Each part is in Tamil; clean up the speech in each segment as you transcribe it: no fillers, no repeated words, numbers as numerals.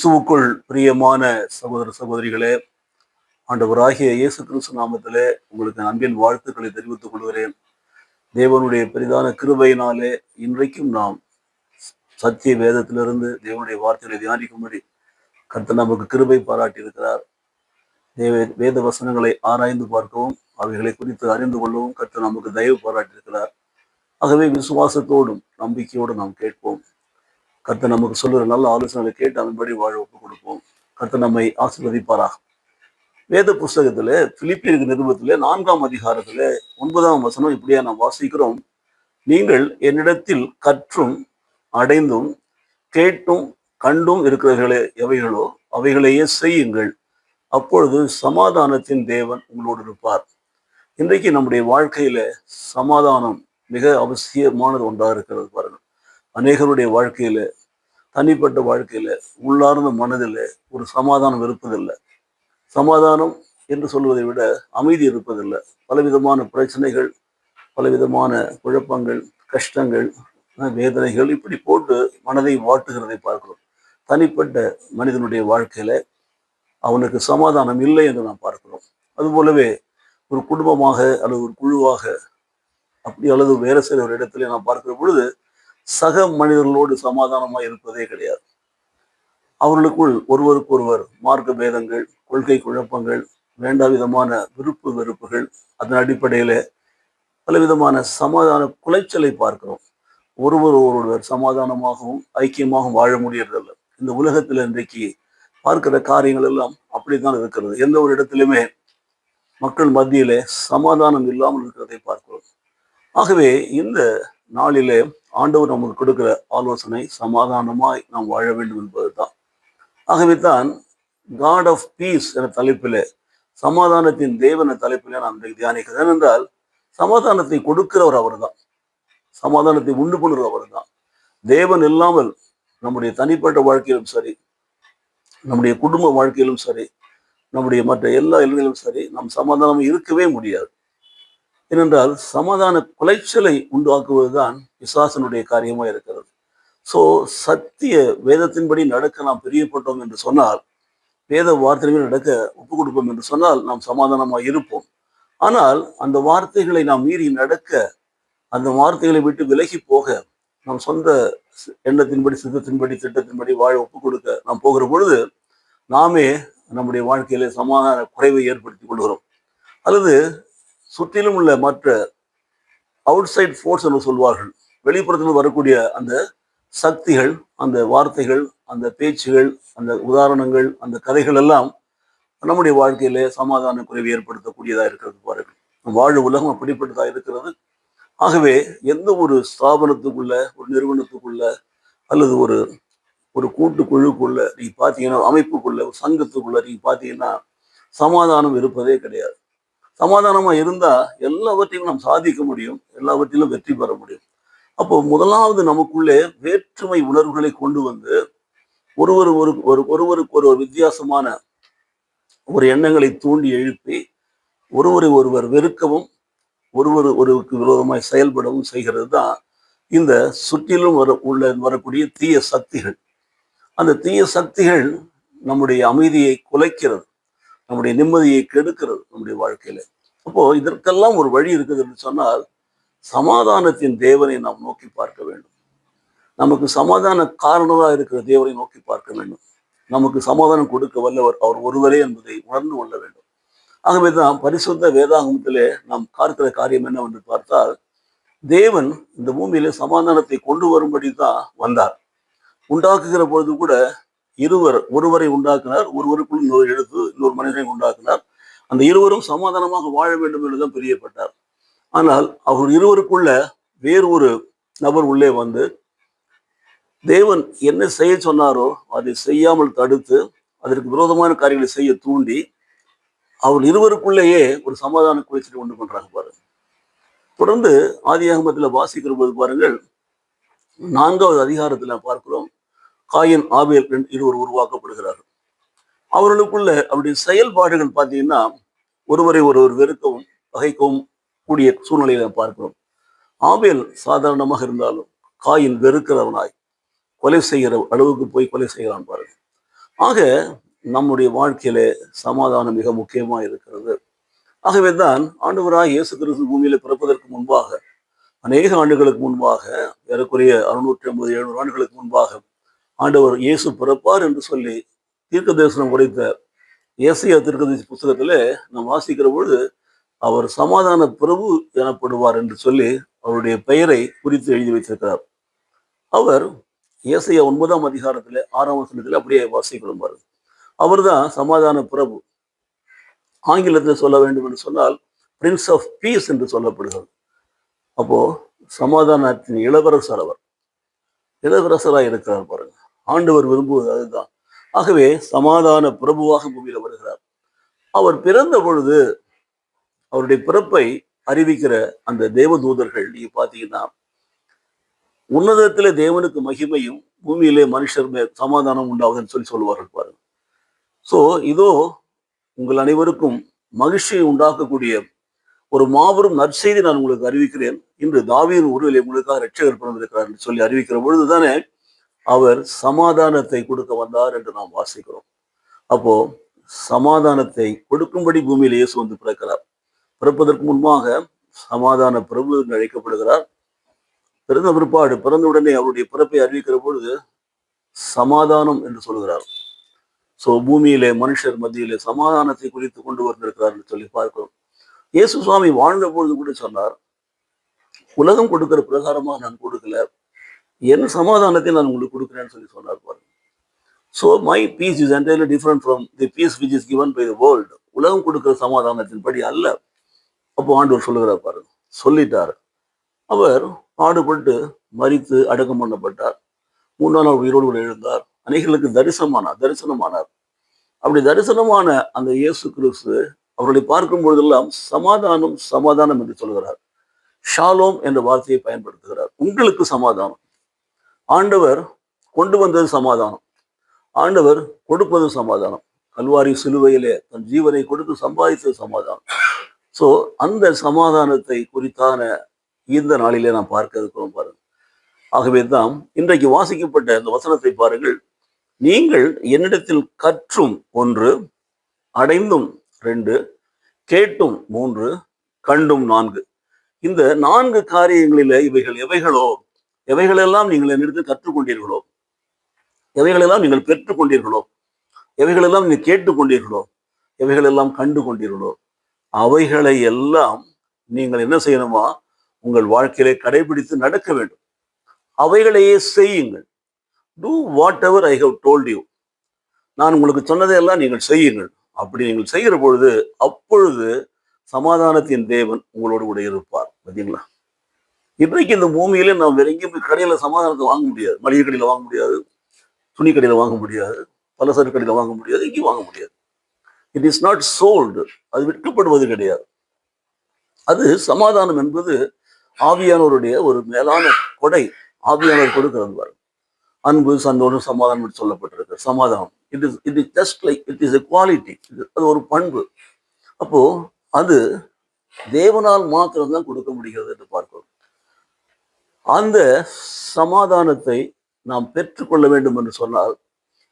கிறிஸ்துவுக்குள் பிரியமான சகோதர சகோதரிகளே, ஆண்டவராகிய இயேசு கிறிஸ்து நாமத்திலே உங்களுக்கு அன்பின் வாழ்த்துக்களை தெரிவித்துக் கொள்கிறேன். தேவனுடைய பெரிதான கிருபையினாலே இன்றைக்கும் நாம் சத்திய வேதத்திலிருந்து தேவனுடைய வார்த்தைகளை தியானிக்கும்படி கர்த்தர் நமக்கு கிருபை பாராட்டி இருக்கிறார். வேத வசனங்களை ஆராய்ந்து பார்க்கவும் அவைகளை குறித்து அறிந்து கொள்ளவும் கர்த்தர் நமக்கு தயவு பாராட்டி இருக்கிறார். ஆகவே விசுவாசத்தோடும் நம்பிக்கையோடும் நாம் கேட்போம். கர்த்தர் நமக்கு சொல்லுற நல்ல ஆலோசனைகளை கேட்டு அதன்படி வாழ ஒப்புக் கொடுப்போம். கர்த்தர் நம்மை ஆசீர்வதிப்பாராக. வேத புஸ்தகத்துல பிலிப்பியருக்கு நிருபத்திலே 4ஆம் அதிகாரத்துல 9ஆம் வசனம் இப்படியா நாம் வாசிக்கிறோம். நீங்கள் என்னிடத்தில் கற்றும் அடைந்தும் கேட்டும் கண்டும் இருக்கிறவர்களே எவைகளோ அவைகளையே செய்யுங்கள், அப்பொழுது சமாதானத்தின் தேவன் உங்களோடு இருப்பார். இன்றைக்கு நம்முடைய வாழ்க்கையில சமாதானம் மிக அவசியமானது ஒன்றாக இருக்கிறது. பாருங்கள், அநேகருடைய வாழ்க்கையில, தனிப்பட்ட வாழ்க்கையில, உள்ளார்ந்த மனதில் ஒரு சமாதானம் இருப்பதில்லை. சமாதானம் என்று சொல்வதை விட அமைதி இருப்பதில்லை. பலவிதமான பிரச்சனைகள், பலவிதமான குழப்பங்கள், கஷ்டங்கள், வேதனைகள் இப்படி போட்டு மனதை வாட்டுகிறதை பார்க்கிறோம். தனிப்பட்ட மனிதனுடைய வாழ்க்கையில அவனுக்கு சமாதானம் இல்லை என்று நாம் பார்க்கிறோம். அதுபோலவே ஒரு குடும்பமாக அல்லது ஒரு குழுவாக அப்படி அல்லது வேறு சில ஒரு இடத்துல நாம் பார்க்கிற பொழுது சக மனிதர்களோடு சமாதானமாக இருப்பதே கிடையாது. அவர்களுக்குள் ஒருவருக்கு ஒருவர் மார்க்க பேதங்கள், கொள்கை குழப்பங்கள், வேண்டாவிதமான விருப்பு வெறுப்புகள், அதன் அடிப்படையில பலவிதமான சமாதான குலைச்சலை பார்க்கிறோம். ஒருவர் சமாதானமாகவும் ஐக்கியமாகவும் வாழ முடியறதில்லை. இந்த உலகத்துல இன்றைக்கு பார்க்கிற காரியங்கள் எல்லாம் அப்படித்தான் இருக்கிறது. எந்த ஒரு இடத்திலுமே மக்கள் மத்தியிலே சமாதானம் இல்லாமல் இருக்கிறதை பார்க்கிறோம். ஆகவே இந்த நாளிலே ஆண்டவர் நமக்கு கொடுக்கிற ஆலோசனை சமாதானமாய் நாம் வாழ வேண்டும் என்பதுதான். ஆகவே தான் காட் ஆஃப் பீஸ் என்ற தலைப்பிலே, சமாதானத்தின் தேவன தலைப்பிலே நாம் தியானிக்கிறோம். ஏனென்றால் சமாதானத்தை கொடுக்கிறவர் அவர் தான், சமாதானத்தை உண்டு பண்ணுறவர் அவர் தான். தேவன் இல்லாமல் நம்முடைய தனிப்பட்ட வாழ்க்கையிலும் சரி, நம்முடைய குடும்ப வாழ்க்கையிலும் சரி, நம்முடைய மற்ற எல்லா இடங்களிலும் சரி, நாம் சமாதானம் இருக்கவே முடியாது. ஏனென்றால் சமாதான குலைச்சலை உண்டாக்குவதுதான் பிசாசனுடைய காரியமா இருக்கிறது. ஸோ சத்திய வேதத்தின்படி நடக்க நாம் பிரியப்பட்டோம் என்று சொன்னால், வேத வார்த்தைகள் நடக்க ஒப்புக் கொடுப்போம் என்று சொன்னால் நாம் சமாதானமாக இருப்போம். ஆனால் அந்த வார்த்தைகளை நாம் மீறி நடக்க, அந்த வார்த்தைகளை விட்டு விலகி போக, நம் சொந்த எண்ணத்தின்படி, சித்தத்தின்படி, திட்டத்தின்படி வாழ ஒப்புக் கொடுக்க நாம் போகிற பொழுது நாமே நம்முடைய வாழ்க்கையில சமாதான குறைவை ஏற்படுத்திக் கொள்கிறோம். அல்லது சுற்றிலும் உள்ள மற்ற அவுட் சைட் ஃபோர்ஸ் என்று சொல்வார்கள், வெளிப்புறத்தில் வரக்கூடிய அந்த சக்திகள், அந்த வார்த்தைகள், அந்த பேச்சுகள், அந்த உதாரணங்கள், அந்த கதைகள் எல்லாம் நம்முடைய வாழ்க்கையில சமாதான குறைவை ஏற்படுத்தக்கூடியதா இருக்கிறது. பாருங்கள், வாழ உலகம் அப்படிப்பட்டதா இருக்கிறது. ஆகவே எந்த ஒரு ஸ்தாபனத்துக்குள்ள, ஒரு நிறுவனத்துக்குள்ள, அல்லது ஒரு ஒரு கூட்டு குழுக்குள்ள நீங்க பார்த்தீங்கன்னா, அமைப்புக்குள்ள, ஒரு சங்கத்துக்குள்ள நீங்க பார்த்தீங்கன்னா சமாதானம் இருப்பதே கிடையாது. சமாதானமா இருந்தா எல்லாவற்றையும் நாம் சாதிக்க முடியும், எல்லாவற்றிலும் வெற்றி பெற முடியும். அப்போ முதலாவது நமக்குள்ளே வேற்றுமை உணர்வுகளை கொண்டு வந்து ஒருவருக்கு ஒரு வித்தியாசமான ஒரு எண்ணங்களை தூண்டி எழுப்பி ஒருவர் வெறுக்கவும் ஒருவருக்கு விரோதமாய் செயல்படவும் செய்கிறது தான் இந்த சுற்றிலும் வரக்கூடிய தீய சக்திகள். அந்த தீய சக்திகள் நம்முடைய அமைதியை குலைக்கிறது, நம்முடைய நிம்மதியை கெடுக்கிறது நம்முடைய வாழ்க்கையில. அப்போ இதற்கெல்லாம் ஒரு வழி இருக்குது என்று சொன்னால், சமாதானத்தின் தேவனை நாம் நோக்கி பார்க்க வேண்டும். நமக்கு சமாதான காரணமாக இருக்கிற தேவனை நோக்கி பார்க்க வேண்டும். நமக்கு சமாதானம் கொடுக்க வல்லவர் அவர் ஒருவரே என்பதை உணர்ந்து கொள்ள வேண்டும். ஆகவேதான் பரிசுத்த வேதாகமத்திலே நாம் பார்க்கிற காரியம் என்னவென்று பார்த்தால், தேவன் இந்த பூமியிலே சமாதானத்தை கொண்டு வரும்படி தான் வந்தார். உண்டாக்குகிற பொழுது கூட ஒருவரை உண்டாக்கினார், ஒருவருக்குள் இன்னொரு மனிதனை உண்டாக்கினார். அந்த இருவரும் சமாதானமாக வாழ வேண்டும் என்றுதான் பிரியப்பட்டார். ஆனால் அவர் இருவருக்குள்ள வேறு ஒரு நபர் உள்ளே வந்து தேவன் என்ன செய்ய சொன்னாரோ அதை செய்யாமல் தடுத்து, அதற்கு விரோதமான காரியங்களை செய்ய தூண்டி, அவர் இருவருக்குள்ளேயே ஒரு சமாதான குலைச்சலை உண்டு பண்றாங்க. பாருங்க, தொடர்ந்து ஆதியாகமத்தில் வாசிக்கிற போது பாருங்கள், 4வது அதிகாரத்துல பார்க்கிறோம், காயின் ஆபேல் இருவர் உருவாக்கப்படுகிறார்கள். அவர்களுக்குள்ள அவருடைய செயல்பாடுகள் பார்த்தீங்கன்னா ஒருவரை ஒருவர் வெறுக்கவும் பகைக்கவும் கூடிய சூழ்நிலையில பார்க்கிறோம். ஆபேல் சாதாரணமாக இருந்தாலும் காயின் வெறுக்கிறவனாய் கொலை செய்கிற அளவுக்கு போய் கொலை செய்கிறான். பாருங்க, ஆக நம்முடைய வாழ்க்கையிலே சமாதானம் மிக முக்கியமா இருக்கிறது. ஆகவேதான் ஆண்டவராய் இயேசு கிறிஸ்து பூமியில பிறப்பதற்கு முன்பாக, அநேக ஆண்டுகளுக்கு முன்பாக, ஏறக்குறைய 650 700 ஆண்டுகளுக்கு முன்பாக ஆண்டவர் இயேசு பிறப்பார் என்று சொல்லி தீர்க்க தரிசனம் உரைத்த ஏசாயா தீர்க்கதரிசி புத்தகத்திலே நாம் வாசிக்கிற பொழுது, அவர் சமாதான பிரபு எனப்படுவார் என்று சொல்லி அவருடைய பெயரை குறித்து எழுதி வைத்திருக்கிறார். அவர் ஏசாயா 9ஆம் அதிகாரத்திலே 6ஆம் வசனத்திலே அப்படியே வாசிக்கிறோம் பாருங்க. அவர்தான் சமாதான பிரபு. ஆங்கிலத்தில் சொல்ல வேண்டும் என்று சொன்னால் பிரின்ஸ் ஆஃப் பீஸ் என்று சொல்லப்படுகிறது. அப்போ சமாதானத்தின் இளவரசர் அவர். இளவரசராக இருக்கிறார் பாருங்க. ஆண்டவர் விரும்புவது அதுதான். ஆகவே சமாதான பிரபுவாக பூமியில வருகிறார். அவர் பிறந்த பொழுது அவருடைய பிறப்பை அறிவிக்கிற அந்த தேவதூதர்கள் நீங்க பாத்தீங்கன்னா, உன்னதத்திலே தேவனுக்கு மகிமையும் பூமியிலே மனுஷர் சமாதானம் உண்டாவதுன்னு சொல்லி சொல்லுவார்கள் பாருங்க. சோ இதோ உங்கள் அனைவருக்கும் மகிழ்ச்சியை உண்டாக்கக்கூடிய ஒரு மாபெரும் நற்செய்தி நான் உங்களுக்கு அறிவிக்கிறேன். இன்று தாவீதின் உருவிலே உங்களுக்காக இரட்சகர் பிறந்திருக்கிறார் என்று சொல்லி அறிவிக்கிற பொழுதுதானே அவர் சமாதானத்தை கொடுக்க வந்தார் என்று நாம் வாசிக்கிறோம். அப்போ சமாதானத்தை கொடுக்கும்படி பூமியில் இயேசு வந்து பிறக்கிறார். பிறப்பதற்கு முன்பாக சமாதான பிரபு என்று அழைக்கப்படுகிறார். பிறந்த பிற்பாடு பிறந்தவுடனே அவருடைய பிறப்பை அறிவிக்கிற பொழுது சமாதானம் என்று சொல்கிறார். சோ பூமியிலே மனுஷர் மத்தியிலே சமாதானத்தை குறித்து கொண்டு வந்திருக்கிறார் என்று சொல்லி பார்க்கிறோம். இயேசு சுவாமி வாழ்ந்த பொழுது கூட சொன்னார், உலகம் கொடுக்கிற பிரகாரமாக நான் கொடுக்கல, என் சமாதானத்தை நான் உங்களுக்கு கொடுக்குறேன்னு சொல்லி சொன்னார் பாருங்க. So my peace is entirely different from the peace which is given by the world. உலகம் கொடுக்கிற சமாதானத்தின் படி அல்ல. அப்போ ஆண்டவர் சொல்லுகிறார் பாருங்க, சொல்லிட்டார். அவர் பாடுபட்டு மரித்து அடக்கம் பண்ணப்பட்டார். 3ஆம் நாள் உயிரோடு கூட எழுந்தார். அநேகர்களுக்கு தரிசனமானார். அப்படி தரிசனமான அந்த இயேசு கிறிஸ்து அவர்களை பார்க்கும் பொழுதெல்லாம் சமாதானம் சமாதானம் என்று சொல்கிறார். ஷாலோம் என்ற வார்த்தையை பயன்படுத்துகிறார். உங்களுக்கு சமாதானம். ஆண்டவர் கொண்டு வந்தது சமாதானம், ஆண்டவர் கொடுப்பது சமாதானம். கல்வாரி சிலுவையிலே தன் ஜீவனை கொடுத்து சம்பாதித்தது சமாதானம். சோ அந்த சமாதானத்தை குறித்தான இந்த நாளிலே நாம் பார்க்க இருக்கிறோம் பாருங்க. ஆகவே தான் இன்றைக்கு வாசிக்கப்பட்ட இந்த வசனத்தை பாருங்கள். நீங்கள் என்னிடத்தில் கற்றும் 1, அடைந்தும் 2, கேட்டும் 3, கண்டும் 4. இந்த 4 காரியங்களில இவைகள் எவைகளெல்லாம் நீங்கள் என்னிடத்தில் கற்றுக்கொண்டீர்களோ, எவைகளெல்லாம் நீங்கள் பெற்றுக்கொண்டீர்களோ, எவைகளெல்லாம் நீங்கள் கேட்டுக்கொண்டீர்களோ, எவைகளெல்லாம் கண்டு கொண்டீர்களோ, அவைகளை எல்லாம் நீங்கள் என்ன செய்யணுமா, உங்கள் வாழ்க்கையிலே கடைபிடித்து நடக்க வேண்டும். அவைகளையே செய்யுங்கள். Do whatever I have told you. நான் உங்களுக்கு சொன்னதையெல்லாம் நீங்கள் செய்யுங்கள். அப்படி நீங்கள் செய்கிற பொழுது அப்பொழுது சமாதானத்தின் தேவன் உங்களோடு கூட இருப்பார். பார்த்தீங்களா? இன்றைக்கு இந்த பூமியில நாம் வேற எங்கேயும் கடையில சமாதானத்தை வாங்க முடியாது. மளிகை கடையில வாங்க முடியாது, துணி கடையில வாங்க முடியாது, பலசரக்கு கடையில வாங்க முடியாது, எங்கேயும் வாங்க முடியாது. It is not sold. அது விற்கப்படுவது கிடையாது. அது சமாதானம் என்பது ஆவியானவருடைய ஒரு மேலான கொடை. ஆவியானவர் கொடுக்கிறார். அன்பு, சந்தோஷம், சமாதானம் சொல்லப்பட்டிருக்கு. சமாதானம் it is just like it is a quality. அது ஒரு பண்பு. அப்போ அது தேவனால் மாத்திரம்தான் கொடுக்க முடிகிறது என்று பார்க்கிறோம். அந்த சமாதானத்தை நாம் பெற்றுக்கொள்ள வேண்டும் என்று சொன்னால்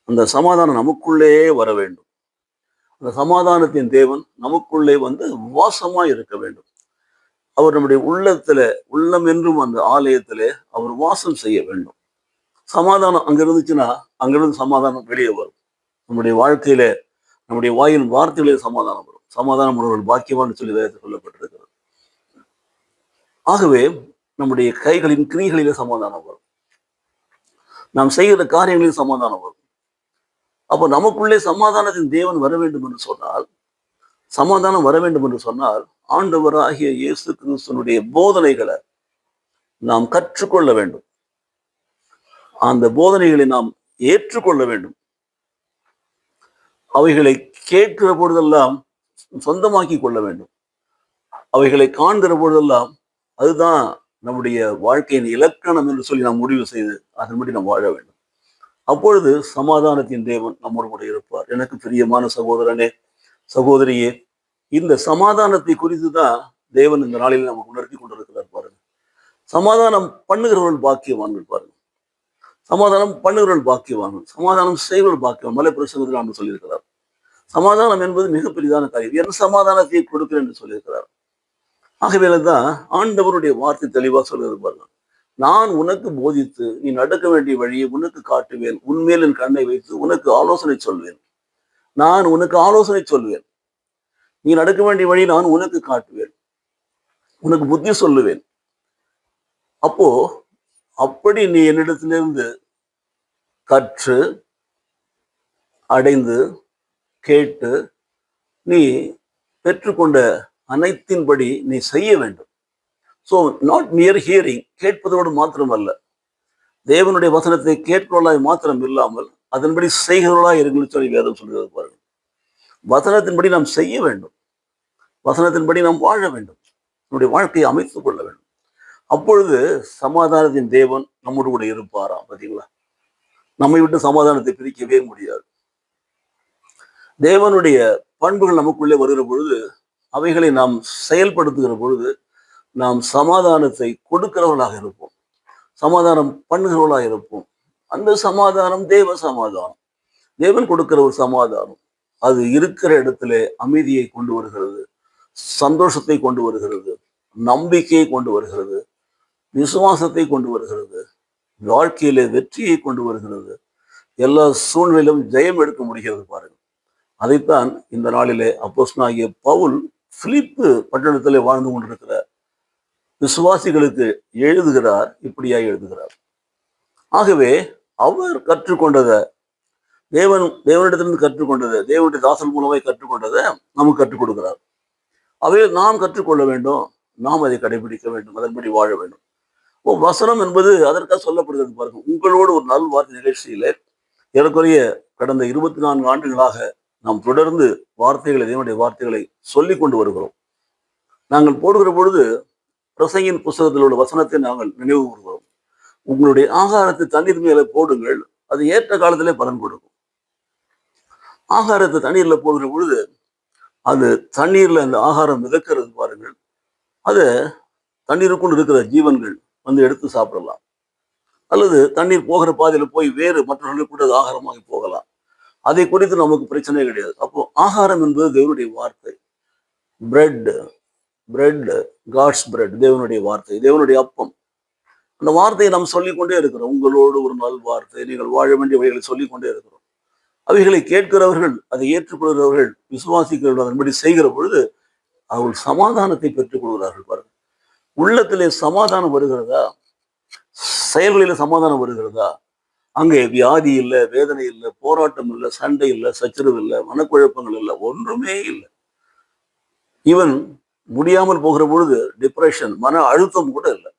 அந்த சமாதானம் நமக்குள்ளே வர வேண்டும். அந்த சமாதானத்தின் தேவன் நமக்குள்ளே வந்து வாசமா இருக்க வேண்டும். அவர் நம்முடைய உள்ளம் என்றும் அந்த ஆலயத்திலே அவர் வாசம் செய்ய வேண்டும். சமாதானம் அங்க இருந்துச்சுன்னா அங்கிருந்து சமாதானம் வெளியே வரும். நம்முடைய வாழ்க்கையில நம்முடைய வாயின் வார்த்தைகளே சமாதானம் வரும். சமாதானம் உள்ளவர்கள் பாக்கியவான்னு சொல்லி வேதத்தில் சொல்லப்பட்டிருக்கிறது. ஆகவே நம்முடைய கைகளின் கிரிகளிலே சமாதானம் வரும். நாம் செய்கிற காரியங்களில் சமாதானம் வரும். அப்போ நமக்குள்ளே சமாதானத்தின் தேவன் வர வேண்டும் என்று சொன்னால், சமாதானம் வர வேண்டும் என்று சொன்னால் ஆண்டவராகிய இயேசு கிறிஸ்துவினுடைய போதனைகளை நாம் கற்றுக்கொள்ள வேண்டும். அந்த போதனைகளை நாம் ஏற்றுக்கொள்ள வேண்டும். அவைகளை கேட்கிற பொழுதெல்லாம் சொந்தமாக்கி கொள்ள வேண்டும். அவைகளை காண்கிற பொழுதெல்லாம் அதுதான் நம்முடைய வாழ்க்கையின் இலக்கணம் என்று சொல்லி நாம் முடிவு செய்து அதன்படி நாம் வாழ வேண்டும். அப்பொழுது சமாதானத்தின் தேவன் நம்மோடு கூட இருப்பார். எனக்கு பிரியமான சகோதரனே, சகோதரியே, இந்த சமாதானத்தை குறித்து தான் தேவன் இந்த நாளில் நமக்கு உணர்த்தி கொண்டிருக்கிறார் பாருங்க. சமாதானம் பண்ணுகிறவர்கள் பாக்கியவான்கள் பாருங்க. சமாதானம் பண்ணுகிறவர்கள் பாக்கியவான்கள், சமாதானம் செய்கிறவர்கள் பாக்கியவான். மலை பிரசங்கத்தில் ஆண்டு சொல்லியிருக்கிறார். சமாதானம் என்பது மிகப்பெரிதான காரியம். என் சமாதானத்தை கொடுக்கிறேன் என்று சொல்லியிருக்கிறார். ஆகவேதான் ஆண்டவருடைய வார்த்தை தெளிவாக சொல்கிறது பாருங்க. நான் உனக்கு போதித்து நீ நடக்க வேண்டிய வழியை உனக்கு காட்டுவேன், உன்மேல் என் கண்ணை வைத்து உனக்கு ஆலோசனை சொல்வேன். நான் உனக்கு ஆலோசனை சொல்வேன். நீ நடக்க வேண்டிய வழி நான் உனக்கு காட்டுவேன், உனக்கு புத்தி சொல்லுவேன். அப்போ அப்படி நீ என்னிடத்திலிருந்து கற்று அடைந்து கேட்டு நீ பெற்றுக்கொண்ட அனைத்தின்படி நீ செய்ய வேண்டும். ஸோ நாட் மியர் ஹியரிங், கேட்பதோடு மாத்திரமல்ல, தேவனுடைய வசனத்தை கேட்கிறவர்களாய் மாத்திரம் இல்லாமல் அதன்படி செய்கிறவர்களாய் இருங்கள் சொல்லி வேதம் சொல்கிறது பாருங்கள். வசனத்தின்படி நாம் செய்ய வேண்டும், வசனத்தின்படி நாம் வாழ வேண்டும், நம்முடைய வாழ்க்கையை அமைத்துக் கொள்ள வேண்டும். அப்பொழுது சமாதானத்தின் தேவன் நம்மோடு கூட இருப்பாராம். பார்த்தீங்களா, நம்மை விட்டு சமாதானத்தை பிரிக்கவே முடியாது. தேவனுடைய பண்புகள் நமக்குள்ளே வருகிற பொழுது, அவைகளை நாம் செயல்படுத்துகிற பொழுது நாம் சமாதானத்தை கொடுக்கிறவர்களாக இருப்போம், சமாதானம் பண்ணுகிறவர்களாக இருப்போம். அந்த சமாதானம் தேவ சமாதானம், தேவன் கொடுக்கிற ஒரு சமாதானம். அது இருக்கிற இடத்துல அமைதியை கொண்டு வருகிறது, சந்தோஷத்தை கொண்டு வருகிறது, நம்பிக்கையை கொண்டு வருகிறது, விசுவாசத்தை கொண்டு வருகிறது, வாழ்க்கையிலே வெற்றியை கொண்டு வருகிறது, எல்லா சூழ்நிலையிலும் ஜெயம் எடுக்க முடிகிறது பாருங்கள். அதைத்தான் இந்த நாளிலே அப்போஸ்தலனாகிய பவுல் பிலிப்பு பட்டணத்திலே வாழ்ந்து கொண்டிருக்கிற விசுவாசிகளுக்கு எழுதுகிறார், இப்படியாக எழுதுகிறார். ஆகவே அவர் கற்றுக்கொண்டதை, தேவனிடத்திலிருந்து கற்றுக்கொண்டதை, தேவனுடைய தாசன் மூலமாய் கற்றுக்கொண்டதை நமக்கு கற்றுக் கொடுக்கிறார். அவை நாம் கற்றுக்கொள்ள வேண்டும், நாம் அதை கடைபிடிக்க வேண்டும், அதன்படி வாழ வேண்டும். வசனம் என்பது அதற்காக சொல்லப்படுகிறது பாருங்க. உங்களோடு ஒரு நல் வார்த்தை நிகழ்ச்சியில ஏறக்குறைய கடந்த 24 ஆண்டுகளாக நாம் தொடர்ந்து வார்த்தைகளை, தேவனுடைய வார்த்தைகளை சொல்லிக் கொண்டு வருகிறோம். நாங்கள் போடுகிற பொழுது பிரசங்கின் புஸ்தகத்தில் உள்ள வசனத்தை நாங்கள் நினைவு கூறுகிறோம். உங்களுடைய ஆகாரத்தை தண்ணீர் மேலே போடுங்கள், அது ஏற்ற காலத்திலே பலன் கொடுக்கும். ஆகாரத்தை தண்ணீர்ல போடுகிற பொழுது அது தண்ணீர்ல அந்த ஆகாரம் மிதக்கிறது பாருங்கள். அதை தண்ணீருக்குள் இருக்கிற ஜீவன்கள் வந்து எடுத்து சாப்பிடலாம், அல்லது தண்ணீர் போகிற பாதையில போய் வேறு மற்றவர்களுக்கு கூட அது ஆகாரமாக போகலாம். அதை குறித்து நமக்கு பிரச்சனை கிடையாது. அப்போ ஆகாரம் என்பது தேவனுடைய வார்த்தை. பிரெட், காட்ஸ் பிரெட், தேவனுடைய வார்த்தை, தேவனுடைய அப்பம். அந்த வார்த்தையை நாம் சொல்லிக்கொண்டே இருக்கிறோம். உங்களோடு ஒரு நல் வார்த்தை, நீங்கள் வாழ வேண்டிய வழிகளை சொல்லிக்கொண்டே இருக்கிறோம். அவைகளை கேட்கிறவர்கள், அதை ஏற்றுக்கொள்கிறவர்கள், விசுவாசிக்கிறவர்கள் அதன்படி செய்கிற பொழுது அவர்கள் சமாதானத்தை பெற்றுக் கொள்கிறார்கள் பாருங்கள். உள்ளத்திலே சமாதானம் வருகிறதா, செயல்களில சமாதானம் வருகிறதா, அங்கே வியாதி இல்லை, வேதனை இல்லை, போராட்டம் இல்லை, சண்டை இல்லை, சச்சரவு இல்லை, மனக்குழப்பங்கள் இல்லை, ஒன்றுமே இல்லை. ஈவன் முடியாமல் போகிற பொழுது டிப்ரெஷன், மன அழுத்தம் கூட இல்லை.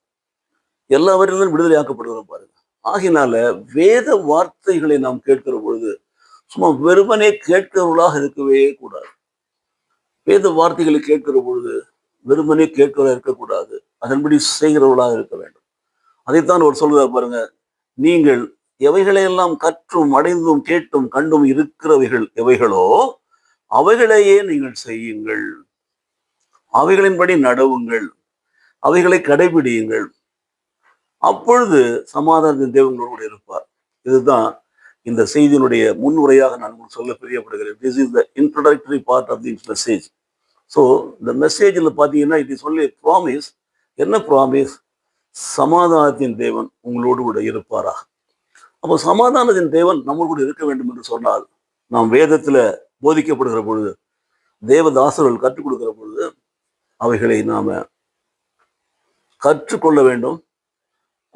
எல்லாவற்றிலும் விடுதலையாக்கப்படுகிற பாருங்க. ஆகினால வேத வார்த்தைகளை நாம் கேட்கிற பொழுது சும்மா வெறுமனே கேட்கிறவர்களாக இருக்கவே கூடாது. வேத வார்த்தைகளை கேட்கிற பொழுது வெறுமனே கேட்கிறவர்களாக இருக்கக்கூடாது, அதன்படி செய்கிறவர்களாக இருக்க வேண்டும். அதைத்தான் அவர் சொல்லுவார் பாருங்க. நீங்கள் எவைகளையெல்லாம் கற்றும் அடைந்தும் கேட்டும் கண்டும் இருக்கிறவைகள் எவைகளோ அவைகளையே நீங்கள் செய்யுங்கள், அவைகளின்படி நடவுங்கள், அவைகளை கடைபிடியுங்கள். அப்பொழுது சமாதானத்தின் தேவங்களோடு இருப்பார். இதுதான் இந்த செய்தியினுடைய முன்னுரையாக நான் சொல்ல பிரியப்படுகிறேன். This is the introductory part of this message. So இந்த மெசேஜில் பார்த்தீங்கன்னா இட் இஸ் ஒன்லி ப்ராமிஸ். என்ன ப்ராமிஸ்? சமாதானத்தின் தேவன் உங்களோடு கூட இருப்பாராக. அப்போ சமாதானத்தின் தேவன் நம்ம கூட இருக்க வேண்டும் என்று சொன்னால், நாம் வேதத்தில் போதிக்கப்படுகிற பொழுது, தேவதாசர்கள் கற்றுக் கொடுக்கிற பொழுது அவைகளை நாம் கற்றுக்கொள்ள வேண்டும்.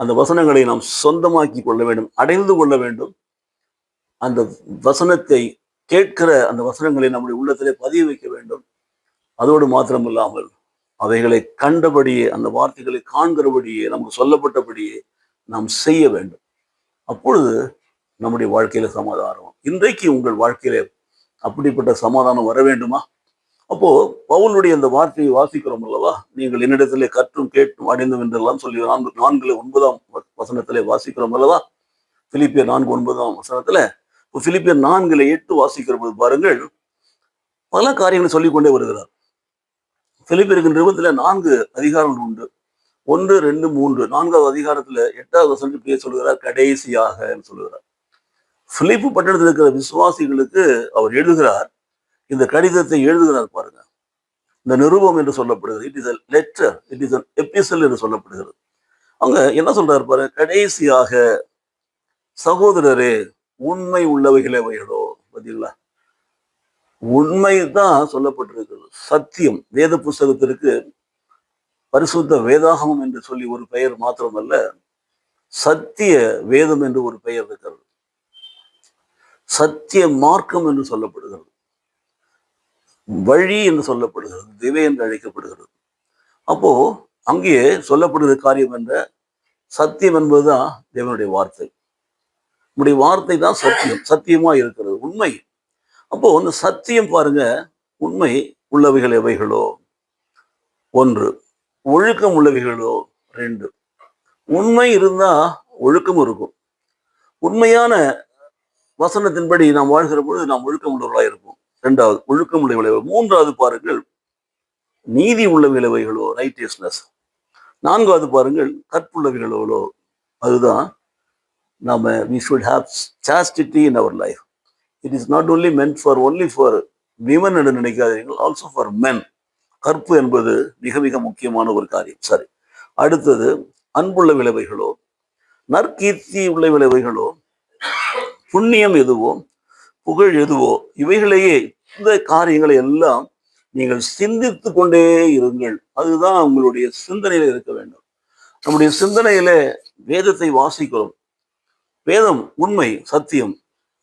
அந்த வசனங்களை நாம் சொந்தமாக்கி கொள்ள வேண்டும், அடைந்து கொள்ள வேண்டும். அந்த வசனத்தை கேட்கிற அந்த வசனங்களை நம்முடைய உள்ளத்திலே பதிய வைக்க வேண்டும். அதோடு மாத்திரமில்லாமல் அவைகளை கண்டபடியே, அந்த வார்த்தைகளை காண்கிறபடியே, நமக்கு சொல்லப்பட்டபடியே நாம் செய்ய வேண்டும். அப்பொழுது நம்முடைய வாழ்க்கையில சமாதானம். இன்றைக்கு உங்கள் வாழ்க்கையில அப்படிப்பட்ட சமாதானம் வர வேண்டுமா? அப்போ பவுலுடைய அந்த வார்த்தையை வாசிக்கிறோம் அல்லவா? நீங்கள் என்னிடத்திலே கற்றும் கேட்டும் அடைந்தும் என்றெல்லாம் சொல்லி 4:9 வசனத்திலே வாசிக்கிறோம் அல்லவா? பிலிப்பியர் 4:9 பிலிப்பியர் 4:8 வாசிக்கிற போது பாருங்கள், பல காரியங்களை சொல்லிக்கொண்டே வருகிறார். பிலிப்பியருக்கு நிருபத்தில் 4 அதிகாரங்கள் உண்டு. 1, 2, 3 4வது அதிகாரத்துல 8வது வசனம் இப்படியே சொல்லுகிறார், கடைசியாக சொல்லுகிறார். பிலிப்பு பட்டணத்தில் இருக்கிற விசுவாசிகளுக்கு அவர் எழுதுகிறார். இந்த கடிதத்தை எழுதுகிறார் பாருங்க. இந்த நிருபம் என்று சொல்லப்படுகிறது. It is a letter, it is an epistle என்று சொல்லப்படுகிறது. அவங்க என்ன சொல்றாரு பாருங்க, கடைசியாக சகோதரரே உண்மை உள்ளவைகளே வைகளோ. பார்த்தீங்களா, உண்மை தான் சொல்லப்பட்டிருக்கிறது. சத்தியம். வேத புஸ்தகத்திற்கு பரிசுத்த வேதாகமம் என்று சொல்லி ஒரு பெயர் மாத்திரமல்ல, சத்திய வேதம் என்று ஒரு பெயர் இருக்கிறது. சத்திய மார்க்கம் என்று சொல்லப்படுகிறது, வழி என்று சொல்லப்படுகிறது, திவை என்று அழைக்கப்படுகிறது. அப்போ அங்கே சொல்லப்படுகிற காரியம் என்ற சத்தியம் என்பதுதான் தேவனுடைய வார்த்தை. நம்முடைய வார்த்தை தான் சத்தியம், சத்தியமா இருக்கிறது, உண்மை. அப்போ அந்த சத்தியம் பாருங்க, உண்மை உள்ளவைகள் எவைகளோ 1, ஒழுக்கம் உள்ளவைகளோ 2. உண்மை இருந்தா ஒழுக்கம் இருக்கும். உண்மையான வசனத்தின்படி நாம் வாழ்கிற பொழுது நாம் ஒழுக்கம் உள்ளவர்களாக இருப்போம். 2வது ஒழுக்கம் உள்ள விளைவு. 3வது பாருங்கள், நீதி உள்ள விளைவைகளோ, ரைட்டியஸ்னஸ். 4வது பாருங்கள், கற்புள்ள விளைவுகளோ. அதுதான் நாம we should have chastity in our life. It is not only meant for only for women என்று நினைக்காதீர்கள், also for men. கற்பு என்பது மிக மிக முக்கியமான ஒரு காரியம். சரி, அடுத்தது அன்புள்ள விளைவைகளோ, நற்கீர்த்தி உள்ள விளைவைகளோ, புண்ணியம் எதுவோ, புகழ் எதுவோ, இவைகளையே இந்த காரியங்களை எல்லாம் நீங்கள் சிந்தித்து கொண்டே இருங்கள். அதுதான் உங்களுடைய சிந்தனையில இருக்க வேண்டும். நம்முடைய சிந்தனையில வேதத்தை வாசிக்கிறோம். வேதம் உண்மை, சத்தியம்,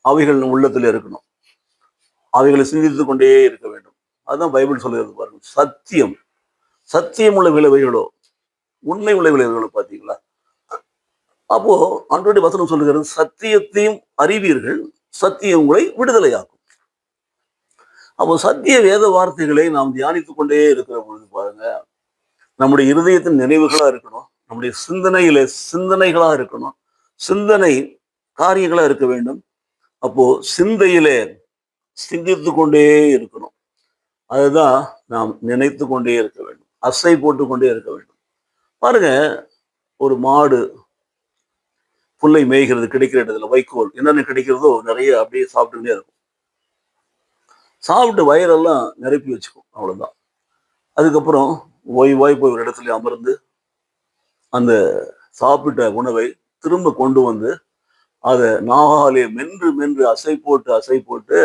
அவைகள் உள்ளத்தில் இருக்கணும். அவைகளை சிந்தித்து கொண்டே இருக்க வேண்டும். அதுதான் பைபிள் சொல்லுகிறது பாருங்க. சத்தியம், சத்தியம் உள்ள விளைவுகளோ, உண்மை உள்ள விளைவுகளோ. பார்த்தீங்களா, அப்போ ஆண்டவருடைய வசனம் சொல்லுகிறது, சத்தியத்தையும் அறிவீர்கள், சத்தியம் உங்களை விடுதலையாக்கும். அப்போ சத்திய வேத வார்த்தைகளை நாம் தியானித்துக் கொண்டே இருக்கிற பொழுது பாருங்க, நம்முடைய இருதயத்தின் நினைவுகளா இருக்கணும், நம்முடைய சிந்தனைகளா இருக்கணும், சிந்தனை காரியங்களா இருக்க வேண்டும். அப்போ சிந்தையிலே சிந்தித்து கொண்டே இருக்கணும். அதுதான் நாம் நினைத்து கொண்டே இருக்க வேண்டும், அசை போட்டு கொண்டே இருக்க வேண்டும். பாருங்க, ஒரு மாடு புல்லை மேய்கிறது, கிடைக்கிற இடத்துல வைக்கோல் என்னென்ன கிடைக்கிறதோ நிறைய அப்படியே சாப்பிட்டுக்கிட்டே இருக்கும். சாப்பிட்டு வயிறெல்லாம் நிரப்பி வச்சுக்கும், அவ்வளவுதான். அதுக்கப்புறம் ஓய்வாய் போய் ஒரு இடத்துல அமர்ந்து அந்த சாப்பிட்ட உணவை திரும்ப கொண்டு வந்து அதை நாகாலே மென்று மென்று அசை போட்டு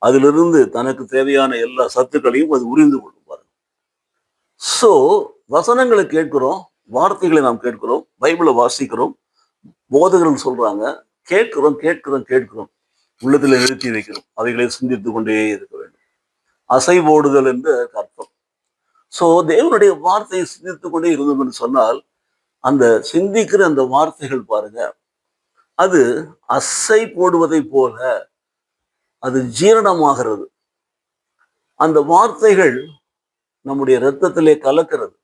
அதிலிருந்து தனக்கு தேவையான எல்லா சத்துக்களையும் அது உறிந்து கொண்டு பாருங்க. ஸோ வசனங்களை கேட்கிறோம், வார்த்தைகளை நாம் கேட்கிறோம், பைபிளை வாசிக்கிறோம், போதகர்கள் சொல்றாங்க, கேட்கிறோம், உள்ளத்துல நிறுத்தி வைக்கிறோம், அவைகளை சிந்தித்து கொண்டே இருக்க வேண்டும். அசை போடுதல் என்று அர்த்தம். ஸோ தேவனுடைய வார்த்தையை சிந்தித்து கொண்டே இருந்தோம் என்று சொன்னால், அந்த சிந்திக்கிற அந்த வார்த்தைகள் பாருங்க, அது அசை போடுவதை போல அது ஜீரணமாகிறது. அந்த வார்த்தைகள் நம்முடைய இரத்தத்திலே கலக்கிறது,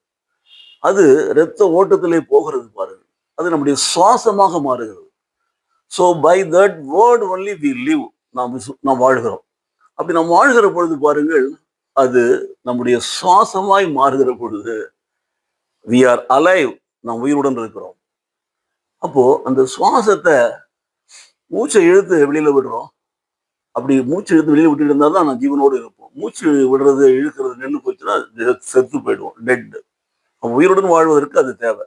அது இரத்த ஓட்டத்திலே போகிறது பாருங்க, அது நம்முடைய சுவாசமாக மாறுகிறது. So by that word only we live. நாம் வாழ்கிறோம். அப்படி நாம் வாழ்கிற பொழுது பாருங்கள், அது நம்முடைய சுவாசமாய் மாறுகிற பொழுது வி ஆர் அலைவ், நாம் உயிருடன் இருக்கிறோம். அப்போ அந்த சுவாசத்தை மூச்சை இழுத்து வெளியில விடுறோம். அப்படி மூச்சு இழுத்து வெளியில விட்டுட்டு இருந்தா தான் நான் ஜீவனோடு இருப்போம். மூச்சு விடுறது இழுக்கிறது நின்று போச்சுன்னா செத்து போயிடுவோம், டெட். உயிருடன் வாழ்வதற்கு அது தேவை.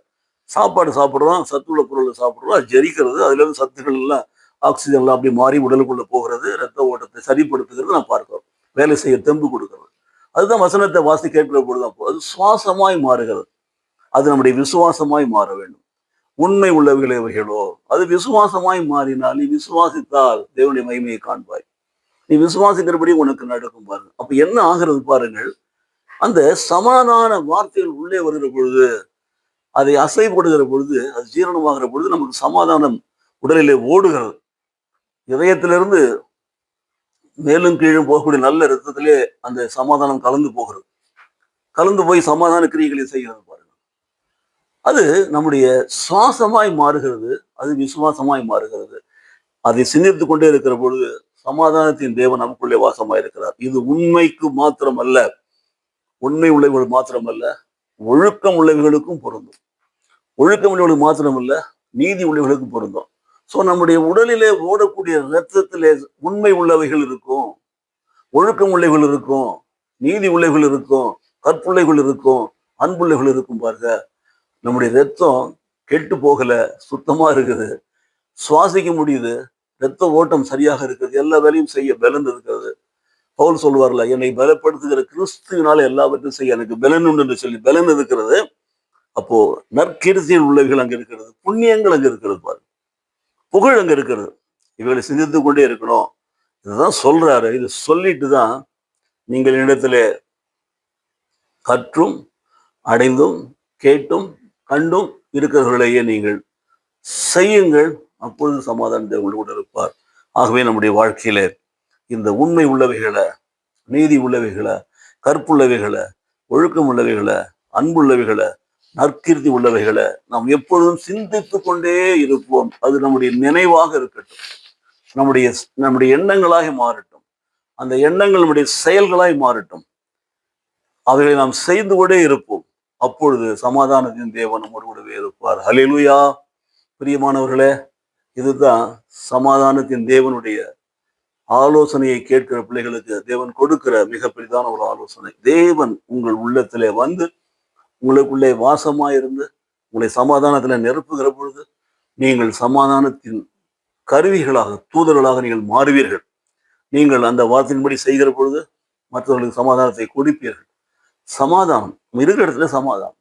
சாப்பாடு சாப்பிட்றோம், சத்துள்ள பொருளை சாப்பிட்றோம், அது ஜெரிக்கிறது, அதுல இருந்து சத்துக்கள் எல்லாம் ஆக்சிஜன்லாம் அப்படி மாறி உடலுக்குள்ள போகிறது, ரத்த ஓட்டத்தை சரிப்படுத்துகிறது, நான் பார்க்கிறோம், வேலை செய்ய தெம்பு கொடுக்கிறது. அதுதான் வசனத்தை வாசி கேட்கிற பொழுதுதான் அது சுவாசமாய் மாறுகிறது. அது நம்முடைய விசுவாசமாய் மாற வேண்டும். உண்மை உள்ள விளைவுகளோ, அது விசுவாசமாய் மாறினால், நீ விசுவாசித்தால் தேவனுடைய மகிமையை காண்பாய். நீ விசுவாசிக்கிறபடி உனக்கு நடக்கும் பாருங்க. அப்ப என்ன ஆகிறது பாருங்கள், அந்த சமாதான வார்த்தைகள் உள்ளே வருகிற பொழுது, அதை அசைப்படுகிற பொழுது, அது ஜீரணமாகிற பொழுது நமக்கு சமாதானம் உடலிலே ஓடுகிறது. இதயத்திலிருந்து மேலும் கீழும் போகக்கூடிய நல்ல இரத்தத்திலே அந்த சமாதானம் கலந்து போகிறது, கலந்து போய் சமாதான கிரியைகளை செய்கிறது பாருங்க. அது நம்முடைய சுவாசமாய் மாறுகிறது, அது விசுவாசமாய் மாறுகிறது. அதை சிந்தித்து கொண்டே இருக்கிற பொழுது சமாதானத்தின் தேவன் நமக்குள்ளே வாசமாய் இருக்கிறார். இது உண்மைக்கு மாத்திரமல்ல, உண்மை உள்ளவர்கள் மாத்திரமல்ல, ஒழுக்கம் உள்ளவர்களுக்கும் பொருந்தும். ஒழுக்கம் உள்ளவர்களுக்கு மாத்திரம் இல்ல, நீதி உள்ளவர்களுக்கு பொருந்தும். ஸோ நம்முடைய உடலிலே ஓடக்கூடிய இரத்தத்திலே உண்மை உள்ளவைகள் இருக்கும், ஒழுக்கம் உள்ளவைகள் இருக்கும், நீதி உள்ளவைகள் இருக்கும், கற்புள்ளைகள் இருக்கும், அன்புள்ளைகள் இருக்கும். பாருங்க, நம்முடைய ரத்தம் கெட்டு போகல, சுத்தமா இருக்குது, சுவாசிக்க முடியுது, ரத்த ஓட்டம் சரியாக இருக்குது, எல்லா வேலையும் செய்ய பலன் இருக்கிறது. பவுல் சொல்வார்ல, என்னை பலப்படுத்துகிற கிறிஸ்துவினால எல்லாவற்றையும் செய்ய எனக்கு பலன் உண்டு என்று சொல்லி பலன் இருக்கிறது. அப்போ நற்கீர்த்தியில் உள்ளவைகள் அங்க இருக்கிறது, புண்ணியங்கள் அங்க இருக்கிறது, பாரு, புகழ் அங்க இருக்கிறது. இவர்களை சிந்தித்து கொண்டே இருக்கணும். இதுதான் சொல்றாரு. இது சொல்லிட்டு தான் நீங்கள் இடத்துல கற்றும் அடைந்தும் கேட்டும் கண்டும் இருக்கிறவர்களையே நீங்கள் செய்யுங்கள், அப்பொழுது சமாதான தேவன் கூட இருப்பார். ஆகவே நம்முடைய வாழ்க்கையில இந்த உண்மை உள்ளவைகளை, நீதி உள்ளவைகளை, கற்புள்ளவைகளை, ஒழுக்கம் உள்ளவைகளை, அன்புள்ளவைகளை, நற்கீர்த்தி உள்ளவைகளை நாம் எப்பொழுதும் சிந்தித்து கொண்டே இருப்போம். அது நம்முடைய நினைவாக இருக்கட்டும், நம்முடைய நம்முடைய எண்ணங்களாக மாறட்டும், அந்த எண்ணங்கள் நம்முடைய செயல்களாய் மாறட்டும். அவைகளை நாம் செய்து கொண்டே இருப்போம். அப்பொழுது சமாதானத்தின் தேவன் நம்மோடு கூடவே இருப்பார். ஹல்லேலூயா. பிரியமானவர்களே, இதுதான் சமாதானத்தின் தேவனுடைய ஆலோசனையை கேட்கிற பிள்ளைகளுக்கு தேவன் கொடுக்கிற மிக பெரிதான ஒரு ஆலோசனை. தேவன் உங்கள் உள்ளத்திலே வந்து உங்களுக்குள்ளே வாசமாயிருந்து உங்களை சமாதானத்துல நிரப்புகிற பொழுது நீங்கள் சமாதானத்தின் கருவிகளாக, தூதர்களாக நீங்கள் மாறுவீர்கள். நீங்கள் அந்த வார்த்தையின்படி செய்கிற பொழுது மற்றவர்களுக்கு சமாதானத்தை கொடுப்பீர்கள். சமாதானம் இருக்கிற இடத்துல சமாதானம்,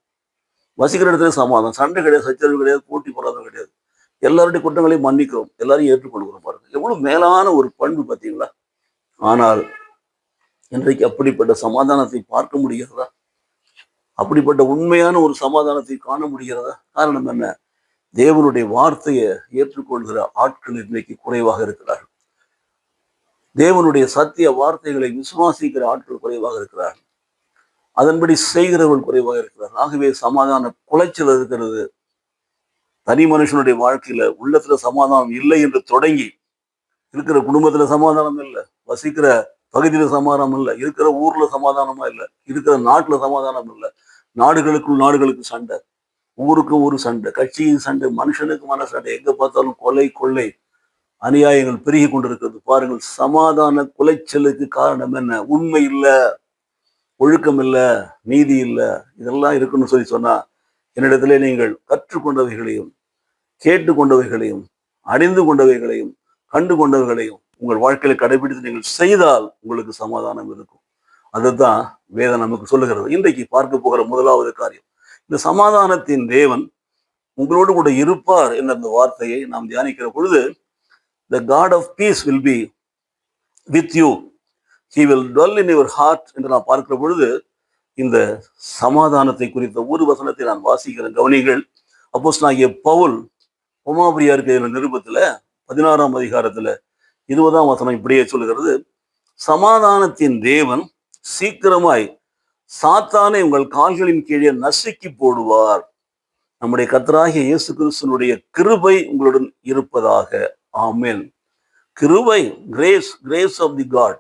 வசிக்கிற இடத்துல சமாதானம், சண்டை கிடையாது, சச்சரவு கிடையாது, போட்டி போராட்டம் கிடையாது, எல்லாருடைய குற்றங்களையும் மன்னிக்கிறோம், எல்லாரையும் ஏற்றுக்கொள்கிறோம். பாருங்க, எவ்வளவு மேலான ஒரு பண்பு பார்த்தீங்களா? ஆனால் இன்றைக்கு அப்படிப்பட்ட சமாதானத்தை பார்க்க முடிகிறதா? அப்படிப்பட்ட உண்மையான ஒரு சமாதானத்தை காண முடிகிறதா? காரணம் என்ன? தேவனுடைய வார்த்தையை ஏற்றுக்கொள்கிற ஆட்கள் இன்றைக்கு குறைவாக இருக்கிறார்கள். தேவனுடைய சத்திய வார்த்தைகளை விசுவாசிக்கிற ஆட்கள் குறைவாக இருக்கிறார்கள். அதன்படி செய்கிறவர்கள் குறைவாக இருக்கிறார்கள். ஆகவே சமாதான குலைச்சல் இருக்கிறது. தனி மனுஷனுடைய வாழ்க்கையில உள்ளத்துல சமாதானம் இல்லை என்று தொடங்கி, இருக்கிற குடும்பத்துல சமாதானம் இல்லை, வசிக்கிற பகுதியில சமாதானம் இல்லை, இருக்கிற ஊர்ல சமாதானமா இல்லை, இருக்கிற நாட்டுல சமாதானம் இல்லை, நாடுகளுக்குள் நாடுகளுக்கு சண்டை, ஊருக்கு ஊரு சண்டை, கட்சியின் சண்டை, மனுஷனுக்கு மன சண்டை, எங்க பார்த்தாலும் கொலை கொள்ளை அநியாயங்கள் பெருகி கொண்டிருக்கிறது. பாருங்கள், சமாதான குலைச்சலுக்கு காரணம் என்ன? உண்மை இல்லை, ஒழுக்கம் இல்லை, நீதி இல்லை. இதெல்லாம் இருக்குன்னு சொன்னா என்னிடத்திலே நீங்கள் கற்றுக்கொண்டவைகளையும் கேட்டுக்கொண்டவைகளையும் அறிந்து கொண்டவைகளையும் கண்டு கொண்டவைகளையும் உங்கள் வாழ்க்கையில கடைபிடித்து நீங்கள் செய்தால் உங்களுக்கு சமாதானம் இருக்கும். அதுதான் வேதம் நமக்கு சொல்லுகிறது. இன்றைக்கு பார்க்க போகிற முதலாவது காரியம், இந்த சமாதானத்தின் தேவன் உங்களோடு கூட இருப்பார் என்ற அந்த வார்த்தையை நாம் தியானிக்கிற பொழுது, the God of peace will be with you, he will dwell in your heart என்று நான் பார்க்கிற பொழுது, இந்த சமாதானத்தை குறித்த ஒரு வசனத்தை நான் வாசிக்கிறேன், கவனிகள். அப்போஸ்தலனாகிய பவுல் ரோமாபுரியருக்கு நிருபத்துல 16ஆம் அதிகாரத்துல 20ஆம் வசனம் இப்படியே சொல்லுகிறது, சமாதானத்தின் தேவன் சீக்கிரமாய் சாத்தானை உங்கள் கால்களின் கீழே நசுக்கி போடுவார். நம்முடைய கர்த்தராகிய இயேசு கிறிஸ்துவினுடைய கிருபை உங்களுடன் இருப்பதாக. ஆமென். கிருபை, grace, grace of the God,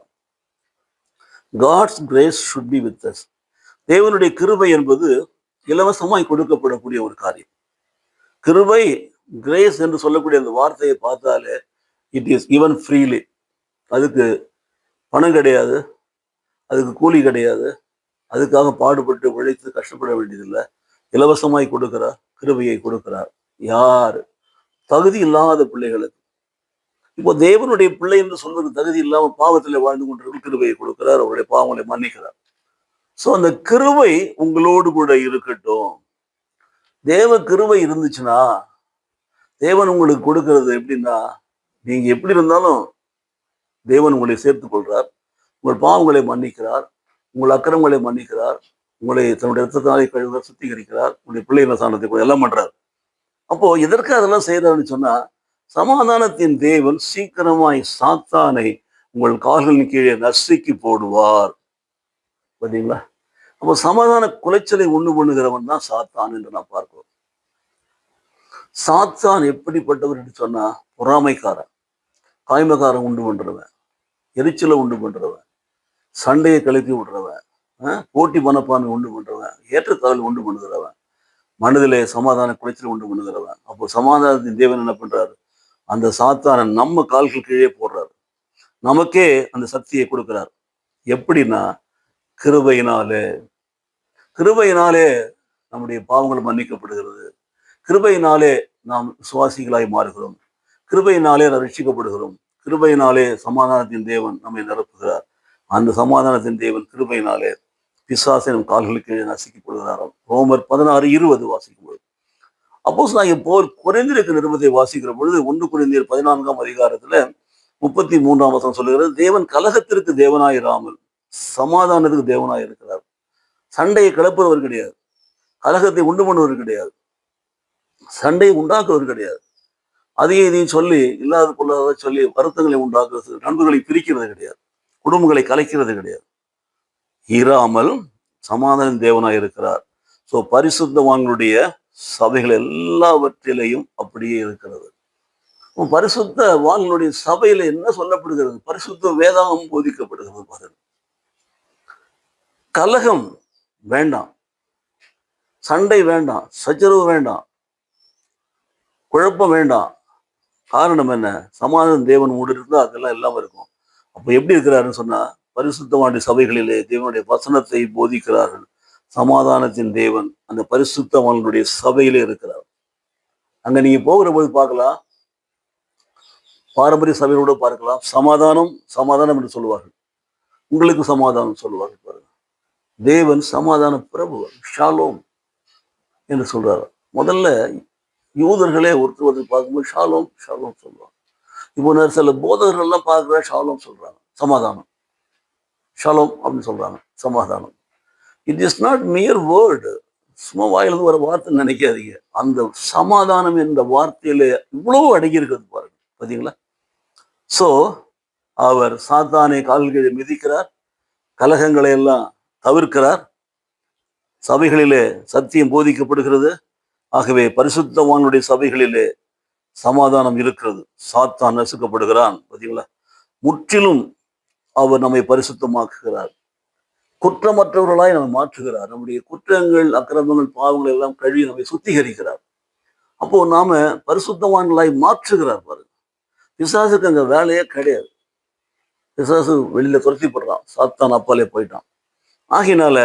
God's grace should be with us. தேவனுடைய கிருபை என்பது இலவசமாய் கொடுக்கப்படக்கூடிய ஒரு காரியம். கிருபை, கிரேஸ் என்று சொல்லக்கூடிய அந்த வார்த்தையை பார்த்தாலே இட் இஸ் given freely. அதுக்கு பணம் கிடையாது, அதுக்கு கூலி கிடையாது, அதுக்காக பாடுபட்டு உழைத்து கஷ்டப்பட வேண்டியதில்லை. இலவசமாய் கொடுக்கிறார், கிருபையை கொடுக்கிறார். யார்? தகுதி இல்லாத பிள்ளைகளுக்கு. இப்போ தேவனுடைய பிள்ளை என்று சொல்வது தகுதி இல்லாமல் பாவத்தில் வாழ்ந்து கொண்டிருக்கும் கிருபையை கொடுக்கிறார், அவருடைய பாவங்களை மன்னிக்கிறார். ஸோ அந்த கிருபை உங்களோடு கூட இருக்கட்டும். தேவ கிருபை இருந்துச்சுன்னா, தேவன் உங்களுக்கு கொடுக்கிறது எப்படின்னா, நீங்க எப்படி இருந்தாலும் தேவன் உங்களை சேர்த்துக் கொள்றார், உங்கள் பாவங்களை மன்னிக்கிறார், உங்கள் அக்கிரமங்களை மன்னிக்கிறார், உங்களை தன்னுடைய இரத்தத்தினாலே கழுவுகிறார், சுத்திகரிக்கிறார், உங்களுடைய பிள்ளைகளை சாணத்தை எல்லாம் பண்றார். அப்போ எதற்கு அதெல்லாம் செய்யறாருன்னு சொன்னா, சமாதானத்தின் தேவன் சீக்கிரமாய் சாத்தானை உங்கள் கால்களின் கீழே நசுக்கி போடுவார். பார்த்தீங்களா? அப்போ சமாதான குலைச்சலை உண்டு பண்ணுகிறவன் தான் சாத்தான் என்று நான் பார்க்கிறோம். சாத்தான் எப்படிப்பட்டவர் என்று சொன்னா, பொறாமைக்காரன், காய்மக்காரன் உண்டு பண்றவன், எரிச்சலை உண்டு பண்றவன், சண்டையை கிளப்பி விடுறவன், போட்டி மனப்பான்மை உண்டு பண்றவன், ஏற்றத்தாழ்வு உண்டு பண்ணுகிறவன், மனதிலே சமாதான குறைச்சல் உண்டு பண்ணுகிறவன். அப்போ சமாதானத்தின் தேவன் என்ன பண்றாரு? அந்த சாத்தான நம்ம கால்கள் கீழே போடுறாரு. நமக்கே அந்த சக்தியை கொடுக்கிறார். எப்படின்னா, கிருபையினாலே. கிருபையினாலே நம்முடைய பாவங்கள் மன்னிக்கப்படுகிறது. கிருபையினாலே நாம் சுவாசிகளாய் மாறுகிறோம். கிருபையினாலே ரட்சிக்கப்படுகிறோம். கிருபையினாலே சமாதானத்தின் தேவன் நம்மை நிரப்புகிறார். அந்த சமாதானத்தின் தேவன் கிருபையினாலே பிசாசை நம் கால்களுக்கு நசுக்கப்படுகிறாராம். ரோமர் 16:20 வாசிக்கும்போது, அப்போஸ்தலனாகிய பவுல் கொரிந்தியருக்கு நிருபத்தை வாசிக்கிற பொழுது 1 கொரிந்தியர் 14ஆம் அதிகாரத்துல 33ஆம் வசனம் சொல்லுகிறது, தேவன் கலகத்திற்கு தேவனாயிராமல் சமாதானத்துக்கு தேவனாய் இருக்கிறார். சண்டையை கிளப்புறவர் கிடையாது, கலகத்தை உண்டு பண்ணுவது கிடையாது, சண்டையை உண்டாக்குவது கிடையாது. அதையும் இதையும் சொல்லி இல்லாத பொல்லாத சொல்லி வருத்தங்களை உண்டாக்குறது, நண்பர்களை பிரிக்கிறது கிடையாது, குடும்பங்களை கலைக்கிறது கிடையாது. இராமல் சமாதான தேவனாய் இருக்கிறார். ஸோ பரிசுத்தவான்களுடைய சபைகள் எல்லாவற்றிலையும் அப்படியே இருக்கிறது. பரிசுத்த வான்களுடைய சபையில என்ன சொல்லப்படுகிறது? பரிசுத்த வேதாகம் போதிக்கப்படுகிறது. பாருங்க, கலகம் வேண்டாம், சண்டை வேண்டாம், சச்சரவு வேண்டாம், குழப்பம் வேண்டாம். காரணம் என்ன? சமாதான தேவன் மூடு இருந்தால் அதெல்லாம் எல்லாம் இருக்கும். அப்போ எப்படி இருக்கிறாருன்னு சொன்னா, பரிசுத்தவானுடைய சபைகளிலே தேவனுடைய வசனத்தை போதிக்கிறார்கள். சமாதானத்தின் தேவன் அந்த பரிசுத்தவான்களுடைய சபையிலே இருக்கிறார். அங்க நீங்க போகிற போது பார்க்கலாம், பாரம்பரிய சபையோடு பார்க்கலாம், சமாதானம் சமாதானம் என்று சொல்லுவார்கள், உங்களுக்கு சமாதானம் சொல்லுவார்கள். பாருங்க, தேவன் சமாதான பிரபு, ஷாலோம் என்று சொல்றாரு. முதல்ல யூதர்களே ஒருத்தர் பார்க்கும்போது ஷாலோம் ஷாலோம் சொல்லுவாங்க. இப்போ சில போதகர்கள்லாம் பார்க்குற ஷாலோம் சொல்றாங்க, சமாதானம், ஷாலோம் அப்படின்னு சொல்றாங்க, சமாதானம். இட் இஸ் நாட் மியர் வேர்டு, சும்மா வாயிலிருந்து வர வார்த்தை நினைக்காதீங்க. அந்த சமாதானம் என்ற வார்த்தையில இவ்வளவு அடங்கி இருக்கிறது பாருங்க, பார்த்தீங்களா? ஸோ அவர் சாத்தானை கால்களை மிதிக்கிறார், கலகங்களை எல்லாம் தவிர்க்கிறார், சபைகளிலே சத்தியம் போதிக்கப்படுகிறது. ஆகவே பரிசுத்தவானுடைய சபைகளிலே சமாதானம் இருக்கிறது. சாத்தான் நசுக்கப்படுகிறான். பார்த்தீங்களா? முற்றிலும் அவர் நம்மை பரிசுத்தமாக்குகிறார், குற்றமற்றவர்களாய் நம்மை மாற்றுகிறார். நம்முடைய குற்றங்கள், அக்கிரமங்கள், பாவங்கள் எல்லாம் கழுவி நம்மை சுத்திகரிக்கிறார். அப்போ நாம பரிசுத்தவான்களாய் மாற்றுகிறார். பாருங்க, பிசாசுக்கு அங்க வேலையே கிடையாது. பிசாசு வெளியில துரத்திப்படுறான், சாத்தான் அப்பாலே போயிட்டான். ஆகினால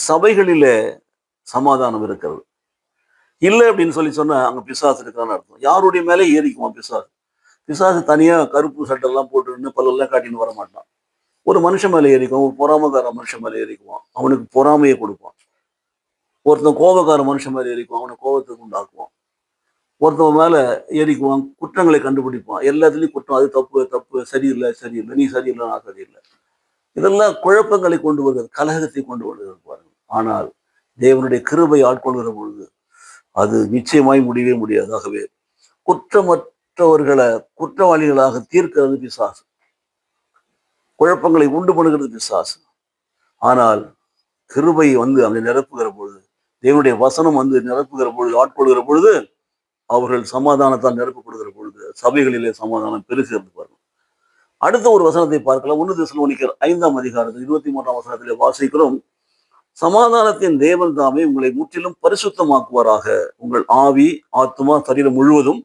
சபைகளிலே சமாதானம் இருக்கிறது. இல்லை அப்படின்னு சொன்னா அங்க பிசாசு இருக்கான்னு அர்த்தம். யாருடைய மேலே ஏறிக்குவான் பிசாசு. பிசாசு தனியா கருப்பு சட்டெல்லாம் போட்டு பல்லெல்லாம் காட்டின்னு வர மாட்டான். ஒரு மனுஷன் மேலே ஏறிக்குவான், ஒரு பொறாமக்கார மனுஷன் மேலே ஏறிக்குவான், அவனுக்கு பொறாமையை கொடுப்பான். ஒருத்தன் கோபக்கார மனுஷன் மேலே ஏறிக்குவான், அவனை கோபத்துக்கு உண்டாக்குவான். ஒருத்தவன் மேல ஏறிக்குவான், குற்றங்களை கண்டுபிடிப்பான். எல்லாத்துலேயும் குற்றம், அது தப்பு தப்பு, சரியில்லை சரியில்லை, நீ சரியில்லை நான் சரியில்லை. இதெல்லாம் குழப்பங்களை கொண்டு வருகிறது, கலகத்தை கொண்டு வருகிறது பாருங்க. ஆனால் தேவனுடைய கிருபை ஆட்கொள்கிற பொழுது அது நிச்சயமாய் முடியவே முடியாது. ஆகவே குற்றமற்றவர்களை குற்றவாளிகளாக தீர்க்கிறது பிசாசு, குழப்பங்களை உண்டு பண்ணுகிறது பிசாசு. ஆனால் கிருபை அங்கே நிரப்புகிற பொழுது, தேவனுடைய வசனம் நிரப்புகிற பொழுது, ஆட்கொள்கிற பொழுது, அவர்கள் சமாதானத்தால் நிரப்பப்படுகிற பொழுது சபைகளிலே சமாதானம் பெருகிறது பாருங்க. அடுத்த ஒரு வசனத்தை பார்க்கலாம். 1 தெசலோனிக்கர் 5ஆம் அதிகாரத்தில் 23ஆம் வசனத்திலே வாசிக்கிறோம், சமாதானத்தின் தேவன் தாமே உங்களை முற்றிலும் பரிசுத்தமாக்குவாராக, உங்கள் ஆவி ஆத்மா சரீரம் முழுவதும்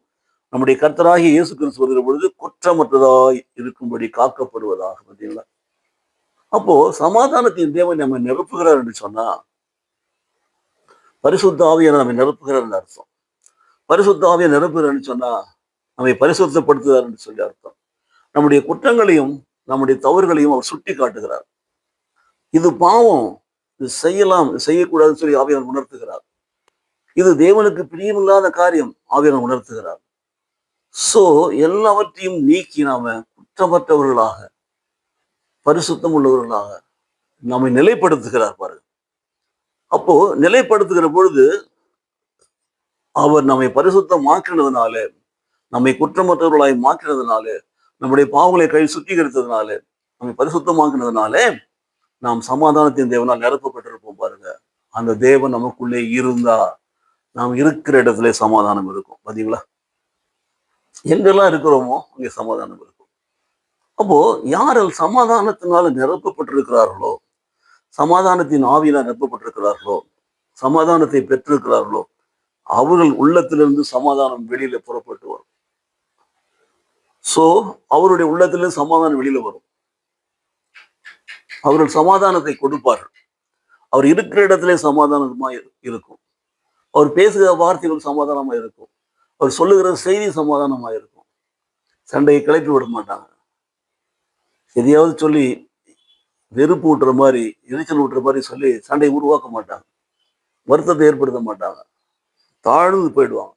நம்முடைய கர்த்தராகிய இயேசு கிறிஸ்து வருகிற பொழுது குற்றமற்றதாய் இருக்கும்படி காக்கப்படுவதாக. பார்த்தீங்களா? அப்போ சமாதானத்தின் தேவன் நம்ம நிரப்புகிறார் என்று சொன்னா, பரிசுத்த ஆவியை நம்மை நிரப்புகிறார் என்று அர்த்தம். பரிசுத்த ஆவியை நிரப்புகிறார் சொன்னா நம்மை பரிசுத்தப்படுத்துகிறார் என்று சொல்லி அர்த்தம். நம்முடைய குற்றங்களையும் நம்முடைய தவறுகளையும் அவர் சுட்டி காட்டுகிறார். இது பாவம், இது செய்யலாம், இது செய்யக்கூடாதுன்னு சொல்லி ஆவியானவர் உணர்த்துகிறார். இது தேவனுக்கு பிரியமில்லாத காரியம், ஆவியானவர் உணர்த்துகிறார். சோ எல்லாவற்றையும் நீக்கி நாம குற்றமற்றவர்களாக பரிசுத்தம் உள்ளவர்களாக நம்மை நிலைப்படுத்துகிறார் பாருங்க. அப்போ நிலைப்படுத்துகிற பொழுது அவர் நம்மை பரிசுத்தமாக்கினதுனால, நம்மை குற்றமற்றவர்களாய் மாற்றினதுனால, நம்முடைய பாவங்களை சுத்திகரித்ததுனால, நம்மை பரிசுத்தமாக்கினதுனால நாம் சமாதானத்தின் தேவனால் நிரப்பப்பட்டிருப்போம் பாருங்க. அந்த தேவன் நமக்குள்ளே இருந்தா நாம் இருக்கிற இடத்துல சமாதானம் இருக்கும். பார்த்தீங்களா? எங்கெல்லாம் இருக்கிறோமோ அங்கே சமாதானம் இருக்கும். அப்போ யாரால் சமாதானத்தினால நிரப்பப்பட்டிருக்கிறார்களோ, சமாதானத்தின் ஆவியினால் நிரப்பப்பட்டிருக்கிறார்களோ, சமாதானத்தை பெற்றிருக்கிறார்களோ அவர்கள் உள்ளத்திலிருந்து சமாதானம் வெளியில புறப்பட்டு வரும். சோ அவருடைய உள்ளத்திலிருந்து சமாதானம் வெளியில வரும். அவர்கள் சமாதானத்தை கொடுப்பார்கள். அவர் இருக்கிற இடத்திலே சமாதானமா இருக்கும். அவர் பேசுகிற வார்த்தைகள் சமாதானமா இருக்கும். அவர் சொல்லுகிற செய்தி சமாதானமா இருக்கும். சண்டையை கிளப்பி விட மாட்டாங்க. எதையாவது சொல்லி வெறுப்பு ஊட்டுற மாதிரி, எரிச்சல் ஊட்டுற மாதிரி சொல்லி சண்டையை உருவாக்க மாட்டாங்க. வருத்தத்தை ஏற்படுத்த மாட்டாங்க. தாழ்ந்து போயிடுவாங்க.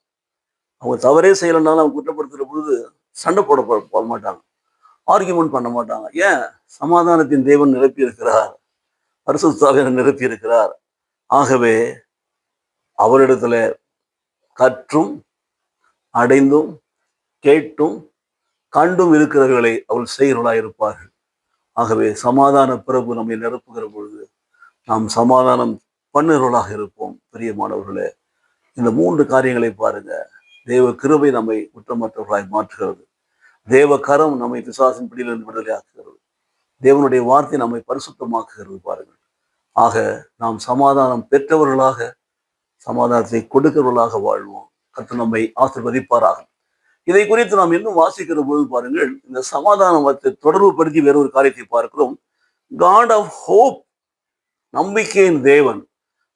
அவங்க தவறே செய்யலைன்னாலும் அவங்க குற்றப்படுத்துகிற பொழுது சண்டை போட மாட்டாங்க. ஆர்கியூமெண்ட் பண்ண மாட்டாங்க. ஏன்? சமாதானத்தின் தேவன் நிரப்பி இருக்கிறார். பரிசுத்த ஆவியானவர் நிரப்பி இருக்கிறார். ஆகவே அவரிடத்துல கற்றும் அடைந்தும் கேட்டும் கண்டும் இருக்கிறவர்களை அவள் செய்கிறவர்களாக இருப்பார்கள். ஆகவே சமாதான பிரபு நம்மை நிரப்புகிற பொழுது நாம் சமாதானம் பண்ணுகிறவர்களாக இருப்போம். பிரியமானவர்களே, இந்த 3 காரியங்களை பாருங்க. தேவ கிருபை நம்மை குற்றமற்றவர்களாய் மாற்றுகிறது. தேவ கரம் நம்மை பிசாசின் பிடியிலிருந்து விடுதலை ஆக்குகிறது. தேவனுடைய வார்த்தை நம்மை பரிசுத்தமாக்குகிறது. பாருங்கள். ஆக நாம் சமாதானம் பெற்றவர்களாக, சமாதானத்தை கொடுக்கிறவர்களாக வாழ்வோம். கர்த்தர் நம்மை ஆசீர்வதிப்பாராக. இதை குறித்து நாம் இன்னும் வாசிக்கிற போது பாருங்கள், இந்த சமாதானத்தை தொடர்பு படுத்தி வேறொரு காரியத்தை பார்க்கிறோம். காட் ஆஃப் ஹோப், நம்பிக்கையின் தேவன்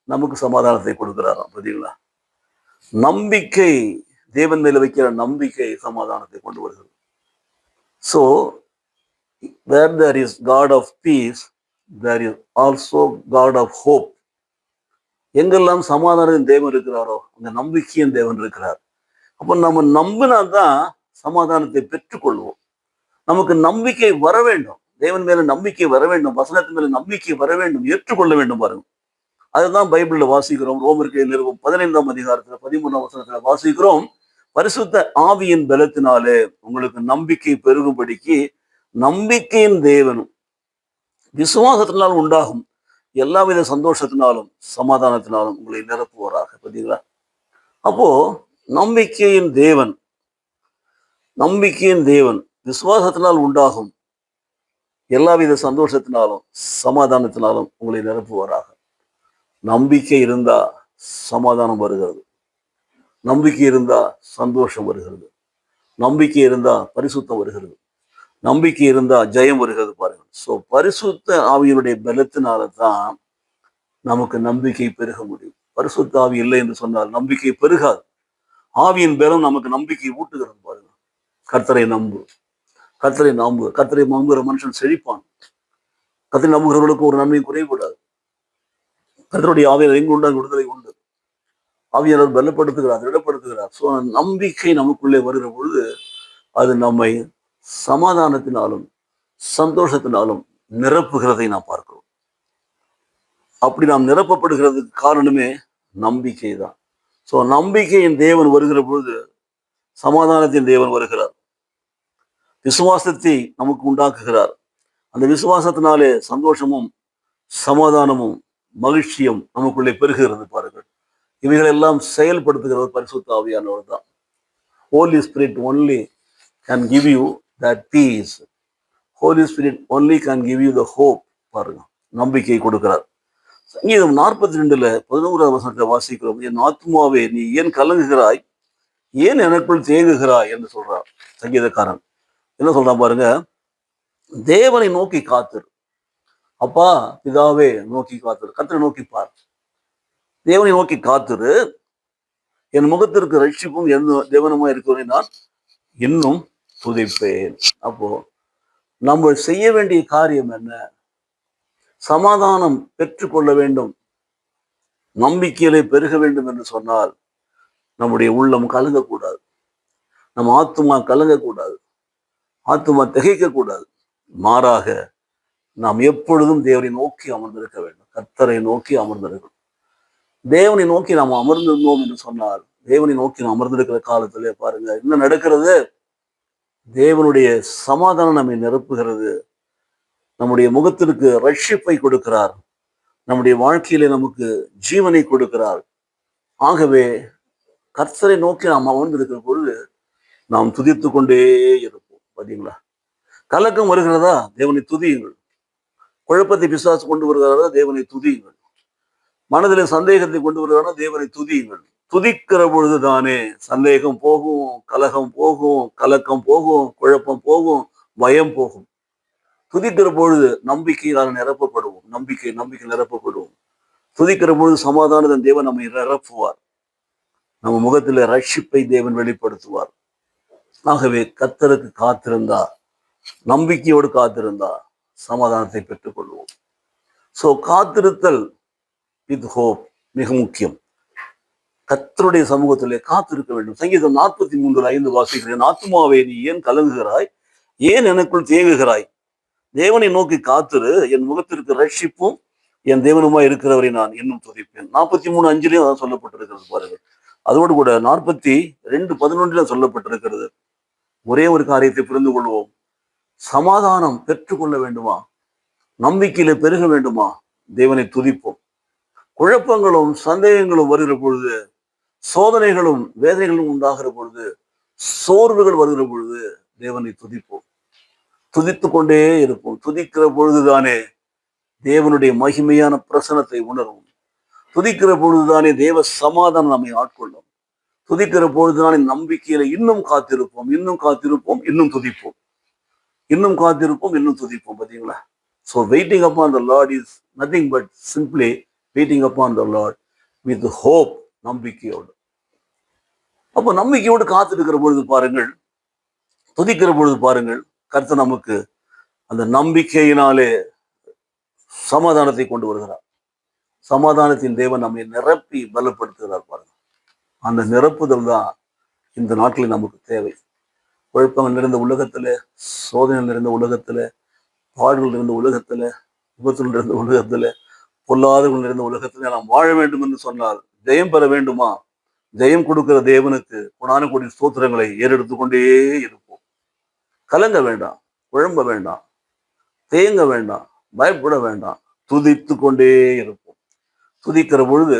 நமக்கு சமாதானத்தை கொடுக்கிறாராம். பார்த்தீங்களா? நம்பிக்கை, தேவன் மேல வைக்கிற நம்பிக்கை சமாதானத்தை கொண்டு வருகிறது. So where there is God of peace, there is also God of hope. எங்கெல்லாம் சமாதானத்தின் தேவன் இருக்கிறாரோ அந்த நம்பிக்கையின் தேவன் இருக்கிறார். அப்போ நம்ம நம்பினால்தான் சமாதானத்தை பெற்றுக்கொள்வோம். நமக்கு நம்பிக்கை வர வேண்டும். தேவன் மேல நம்பிக்கை வர வேண்டும். வசனத்தின் மேல நம்பிக்கை வர வேண்டும். ஏற்றுக்கொள்ள வேண்டும். பாருங்க, அதுதான் பைபிள்ல வாசிக்கிறோம். ரோமருக்கு நிருபம் 15ஆம் அதிகாரத்துல 13ஆம் வசனத்துல வாசிக்கிறோம். பரிசுத்த ஆவியின் பலத்தினாலே உங்களுக்கு நம்பிக்கை பெருகும்படிக்கு நம்பிக்கையின் தேவனும் விசுவாசத்தினால் உண்டாகும் எல்லாவித சந்தோஷத்தினாலும் சமாதானத்தினாலும் உங்களை நிரப்புவாராக. பார்த்தீங்களா? அப்போ நம்பிக்கையின் தேவன் விசுவாசத்தினால் உண்டாகும் எல்லாவித சந்தோஷத்தினாலும் சமாதானத்தினாலும் உங்களை நிரப்புவாராக. நம்பிக்கை இருந்தா சமாதானம் வருகிறது. நம்பிக்கை இருந்தா சந்தோஷம் வருகிறது. நம்பிக்கை இருந்தா பரிசுத்தம் வருகிறது. நம்பிக்கை இருந்தா ஜெயம் வருகிறது. பாருங்கள். ஸோ பரிசுத்த ஆவியினுடைய பலத்தினால தான் நமக்கு நம்பிக்கை பெருக முடியும். பரிசுத்த ஆவி இல்லை என்று சொன்னால் நம்பிக்கை பெருகாது. ஆவியின் பலம் நமக்கு நம்பிக்கை ஊட்டுகிறது. பாருங்க, கர்த்தரை நம்பு, கர்த்தரை நம்பு. கர்த்தரை நம்புகிற மனுஷன் செழிப்பான். கர்த்தரை நம்புகிறவர்களுக்கு ஒரு நன்மையும் குறைபடாது. கர்த்தருடைய ஆவியானவர் எங்கு உண்டு அங்கு விடுதலை உண்டு. ஆவியானவர் பலப்படுத்துகிறார், திடப்படுத்துகிறார். ஸோ நம்பிக்கை நமக்குள்ளே வருகிற பொழுது அது நம்மை சமாதானத்தினாலும் சந்தோஷத்தினாலும் நிரப்புகிறதை நாம் பார்க்கிறோம். அப்படி நாம் நிரப்பப்படுகிறதுக்கு காரணமே நம்பிக்கை தான். ஸோ நம்பிக்கையின் தேவன் வருகிற பொழுது சமாதானத்தின் தேவன் வருகிறார். விசுவாசத்தை நமக்கு உண்டாக்குகிறார். அந்த விசுவாசத்தினாலே சந்தோஷமும் சமாதானமும் மகிழ்ச்சியும் நமக்குள்ளே பெருகுகிறது. பாருங்கள், இவைகளெல்லாம் செயல்படுத்துகிறவர் பரிசுத்த ஆவியானவர் தான். Holy Spirit only can give you that peace. Holy Spirit only can give you the hope. பாருங்க, நம்பிக்கை கொடுக்கிறார். சங்கீதம் 42ல 11ஆம் வசனத்தை வாசிக்கிறோம். என் ஆத்மாவே நீ ஏன் கலங்குகிறாய், ஏன் எனக்குள் தேங்குகிறாய் என்று சொல்றார் சங்கீதக்காரன். என்ன சொல்றான் பாருங்க, தேவனை நோக்கி காத்திரு. அப்பா பிதாவே நோக்கி காத்திரு, கர்த்தரை நோக்கி பார். தேவனை நோக்கி காத்திரு. என் முகத்திற்கு ரட்சிப்பும் எந்த தேவனுமா இருக்கிறவனை நான் இன்னும் துதிப்பேன். அப்போ நம்ம செய்ய வேண்டிய காரியம் என்ன? சமாதானம் பெற்றுக்கொள்ள வேண்டும், நம்பிக்கையிலே பெருக வேண்டும் என்று சொன்னால் நம்முடைய உள்ளம் கலங்கக்கூடாது, நம் ஆத்துமா கலங்கக்கூடாது, ஆத்துமா திகைக்கக்கூடாது. மாறாக நாம் எப்பொழுதும் தேவனை நோக்கி அமர்ந்திருக்க வேண்டும். கர்த்தரை நோக்கி அமர்ந்திருக்கணும். தேவனை நோக்கி நாம் அமர்ந்திருந்தோம் என்று சொன்னால், தேவனை நோக்கி நாம் அமர்ந்திருக்கிற காலத்திலே பாருங்க என்ன நடக்கிறது. தேவனுடைய சமாதானம் நம்மை நிரப்புகிறது. நம்முடைய முகத்திற்கு ரட்சிப்பை கொடுக்கிறார். நம்முடைய வாழ்க்கையிலே நமக்கு ஜீவனை கொடுக்கிறார். ஆகவே கர்த்தரை நோக்கி நாம் அமர்ந்திருக்கிற பொழுது நாம் துதித்து கொண்டே இருப்போம். பார்த்தீங்களா? கலக்கம் வருகிறதா, தேவனை துதியுங்கள். குழப்பத்தை பிசாசு கொண்டு வருகிறதா, தேவனை துதியுங்கள். மனதிலே சந்தேகத்தை கொண்டு வருவானா தேவனை துதியுங்கள். துதிக்கிற பொழுதுதானே சந்தேகம் போகும், கலகம் போகும், கலக்கம் போகும், குழப்பம் போகும், பயம் போகும். துதிக்கிற பொழுது நம்பிக்கையால் நிரப்பப்படுவோம். நம்பிக்கை நிரப்பப்படுவோம். துதிக்கிற பொழுது சமாதானத்தின் தேவன் நம்மை நிரப்புவார். நம்ம முகத்தில் ரட்சிப்பை தேவன் வெளிப்படுத்துவார். ஆகவே கர்த்தருக்கு காத்திருந்தா, நம்பிக்கையோடு காத்திருந்தா சமாதானத்தை பெற்றுக் கொள்வோம். சோ காத்திருத்தல் வித் ஹோப் மிக முக்கியம். கர்த்தருடைய சமூகத்திலே காத்திருக்க வேண்டும். சங்கீதம் 43:5 வாசிக்கிறேன். ஆத்துமாவே நீ ஏன் கலங்குகிறாய், ஏன் எனக்குள் தேங்குகிறாய்? தேவனை நோக்கி காத்திரு, என் முகத்திற்கு ரட்சிப்பும் என் தேவனுமா இருக்கிறவரை நான் இன்னும் துதிப்பேன். 43:5 அதான் சொல்லப்பட்டிருக்கிறது பாருங்க. அதோடு கூட 42:11 சொல்லப்பட்டிருக்கிறது. ஒரே ஒரு காரியத்தை புரிந்து கொள்வோம். சமாதானம் பெற்றுக்கொள்ள வேண்டுமா, நம்பிக்கையில பெருக வேண்டுமா, தேவனை துதிப்போம். குழப்பங்களும் சந்தேகங்களும் வருகிற பொழுது, சோதனைகளும் வேதனைகளும் உண்டாகிற பொழுது, சோர்வுகள் வருகிற பொழுது தேவனை துதிப்போம். துதித்து கொண்டே இருப்போம். துதிக்கிற பொழுதுதானே தேவனுடைய மகிமையான பிரசனத்தை உணர்வோம். துதிக்கிற பொழுதுதானே தேவ சமாதானம் நம்மை ஆட்கொள்ளும். துதிக்கிற பொழுதுதானே நம்பிக்கையில இன்னும் காத்திருப்போம், இன்னும் காத்திருப்போம், இன்னும் துதிப்போம், இன்னும் காத்திருப்போம், இன்னும் துதிப்போம். பார்த்தீங்களா? So waiting upon the Lord is nothing but simply waiting upon the Lord with hope. நம்பிக்கையோடு. அப்போ நம்பிக்கையோடு காத்திருக்கிற பொழுது பாருங்கள், துதிக்கிற பொழுது பாருங்கள், கர்த்தர் நமக்கு அந்த நம்பிக்கையினாலே சமாதானத்தை கொண்டு வருகிறார். சமாதானத்தின் தேவன் நம்மை நிரப்பி பலப்படுத்துகிறார் பாருங்க. அந்த நிரப்புதல் தான் இந்த நாட்களில் நமக்கு தேவை. குழப்பங்கள் நிறைந்த உலகத்துல, சோதனை நிறைந்த உலகத்துல, பாடுகள் நிறைந்த உலகத்துல, விபத்துகள் நிறைந்த உலகத்துல, பொல்லாதவர்கள் நிறைந்த உலகத்துல நாம் வாழ வேண்டும் என்று சொன்னால், ஜெயம் பெற வேண்டுமா, ஜெயம் கொடுக்கிற தேவனுக்கு கொடான கோடி ஸ்தோத்திரங்களை ஏறெடுத்து கொண்டே இருப்போம். கலங்க வேண்டாம், குழம்ப வேண்டாம், தேங்க வேண்டாம், பயப்பட வேண்டாம், துதித்து கொண்டே இருப்போம். துதிக்கிற பொழுது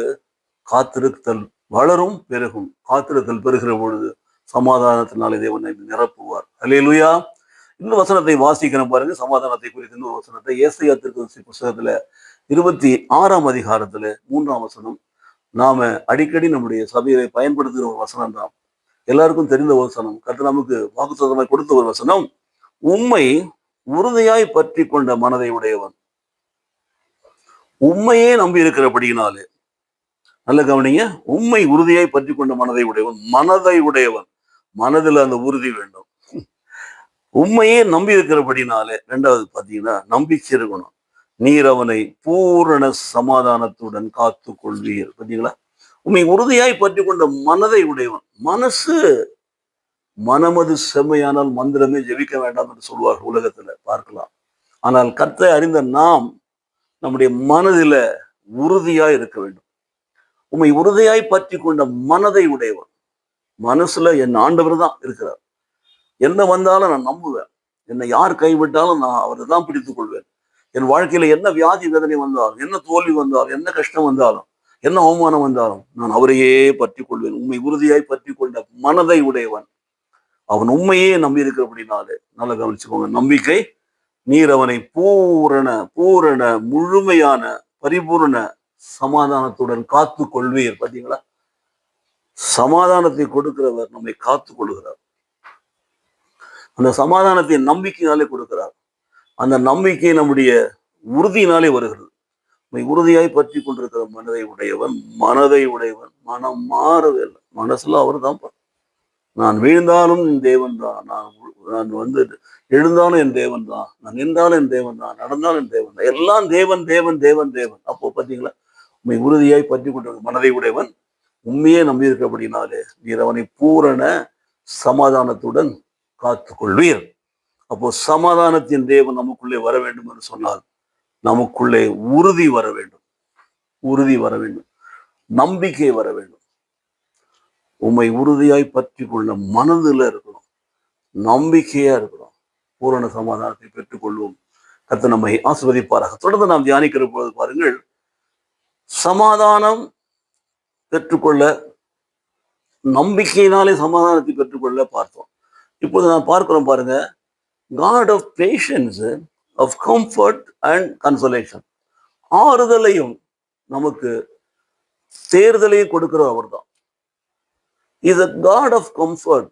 காத்திருத்தல் வளரும், பெருகும். காத்திருத்தல் பெறுகிற பொழுது சமாதானத்தினாலே தேவனை நிரப்புவார். அல்லேலூயா. இந்த வசனத்தை வாசிக்கிறேன் பாருங்க. சமாதானத்தை குறித்து இன்னொரு வசனத்தை ஏசாயா தீர்க்கதரிசி புத்தகத்துல 26ஆம் அதிகாரத்துல 3ஆம் வசனம். நாம அடிக்கடி நம்முடைய சபையை பயன்படுத்துகிற ஒரு வசனம் தான். எல்லாருக்கும் தெரிந்த வசனம். கர்த்தர் நமக்கு வாக்குத்தத்தமாய் கொடுத்த ஒரு வசனம். உம்மை உறுதியாய் பற்றி கொண்ட மனதை உடையவன். உண்மையே நம்பி இருக்கிறபடியினாலே, நல்ல கவனிங்க, உண்மை உறுதியாய் பற்றி கொண்ட மனதை உடையவன். மனதை உடையவன், மனதில் அந்த உறுதி வேண்டும். உண்மையே நம்பி இருக்கிறபடினாலே, ரெண்டாவது பாத்தீங்கன்னா நம்பிக்கை இருக்கணும். நீர் அவனை பூரண சமாதானத்துடன் காத்து கொள்வீர். பார்த்தீங்களா? உண்மை உறுதியாய் பற்றி கொண்ட மனதை உடையவன். மனமது செம்மையானால் மந்திரமே ஜெபிக்க வேண்டாம் என்று சொல்வார் உலகத்துல பார்க்கலாம். ஆனால் கர்த்தரை அறிந்த நாம் நம்முடைய மனதில உறுதியாய் இருக்க வேண்டும். உண்மை உறுதியாய் பற்றி கொண்ட மனதை உடையவன். மனசுல என் ஆண்டவர் தான் இருக்கிறார். என்ன வந்தாலும் நான் நம்புவேன். என்னை யார் கைவிட்டாலும் நான் அவரை தான் பிடித்துக் கொள்வேன். என் வாழ்க்கையில என்ன வியாதி வேதனை வந்தாலும், என்ன தோல்வி வந்தாலும், என்ன கஷ்டம் வந்தாலும், என்ன அவமானம் வந்தாலும் நான் அவரையே பற்றி கொள்வேன். உண்மை உறுதியாய் பற்றி கொண்ட மனதை உடையவன். அவன் உண்மையே நம்பி இருக்கிறபடினாலே, நல்லா கவனிச்சுக்கோங்க, நம்பிக்கை நீர் அவனை பூரண முழுமையான பரிபூர்ண சமாதானத்துடன் காத்து கொள்வீர். பார்த்தீங்களா? சமாதானத்தை கொடுக்கிறவர் நம்மை காத்து கொள்கிறார். அந்த சமாதானத்தை நம்பிக்கையினாலே கொடுக்கிறார். அந்த நம்பிக்கை நம்முடைய உறுதியினாலே வருகிறது. உறுதியாய் பற்றி கொண்டிருக்கிற மனதை உடையவன் மனம் மாறவே இல்லை. மனசுல அவர் தான். நான் வீழ்ந்தாலும் என் தேவன் தான், நான் எழுந்தாலும் என் தேவன் தான், நான் நின்றாலும் என் தேவன் தான், நடந்தாலும் என் தேவன் தான், எல்லாம் தேவன் தேவன் தேவன் தேவன். அப்போ பார்த்தீங்களா? உண்மை உறுதியாய் பற்றி கொண்டிருக்கிற மனதை உடையவன் உண்மையே நம்பி இருக்கிறபடினாலே நீர் அவனை பூரண சமாதானத்துடன் காத்து கொள்வீர். அப்போ சமாதானத்தின் தேவன் நமக்குள்ளே வர வேண்டும் என்று சொன்னால் நமக்குள்ளே உறுதி வர வேண்டும், நம்பிக்கை வர வேண்டும். உம்மை உறுதியாய் பற்றி கொள்ள மனதில் இருக்கணும், நம்பிக்கையா இருக்கணும். பூரண சமாதானத்தை பெற்றுக் கொள்வோம். கர்த்தர் நம்மை ஆசீர்வதிப்பாராக. தொடர்ந்து நாம் தியானிக்கிற பொழுது பாருங்கள், சமாதானம் பெற்றுக்கொள்ள நம்பிக்கையினாலே சமாதானத்தை பெற்றுக்கொள்ள பார்த்தோம். இப்போது நான் பார்க்கிறோம் பாருங்க, God of patience, of comfort and consolation. ஆறுதலையும் நமக்கு தேர்தலையும் கொடுக்கிறவர் அவர் தான். Is a God of comfort.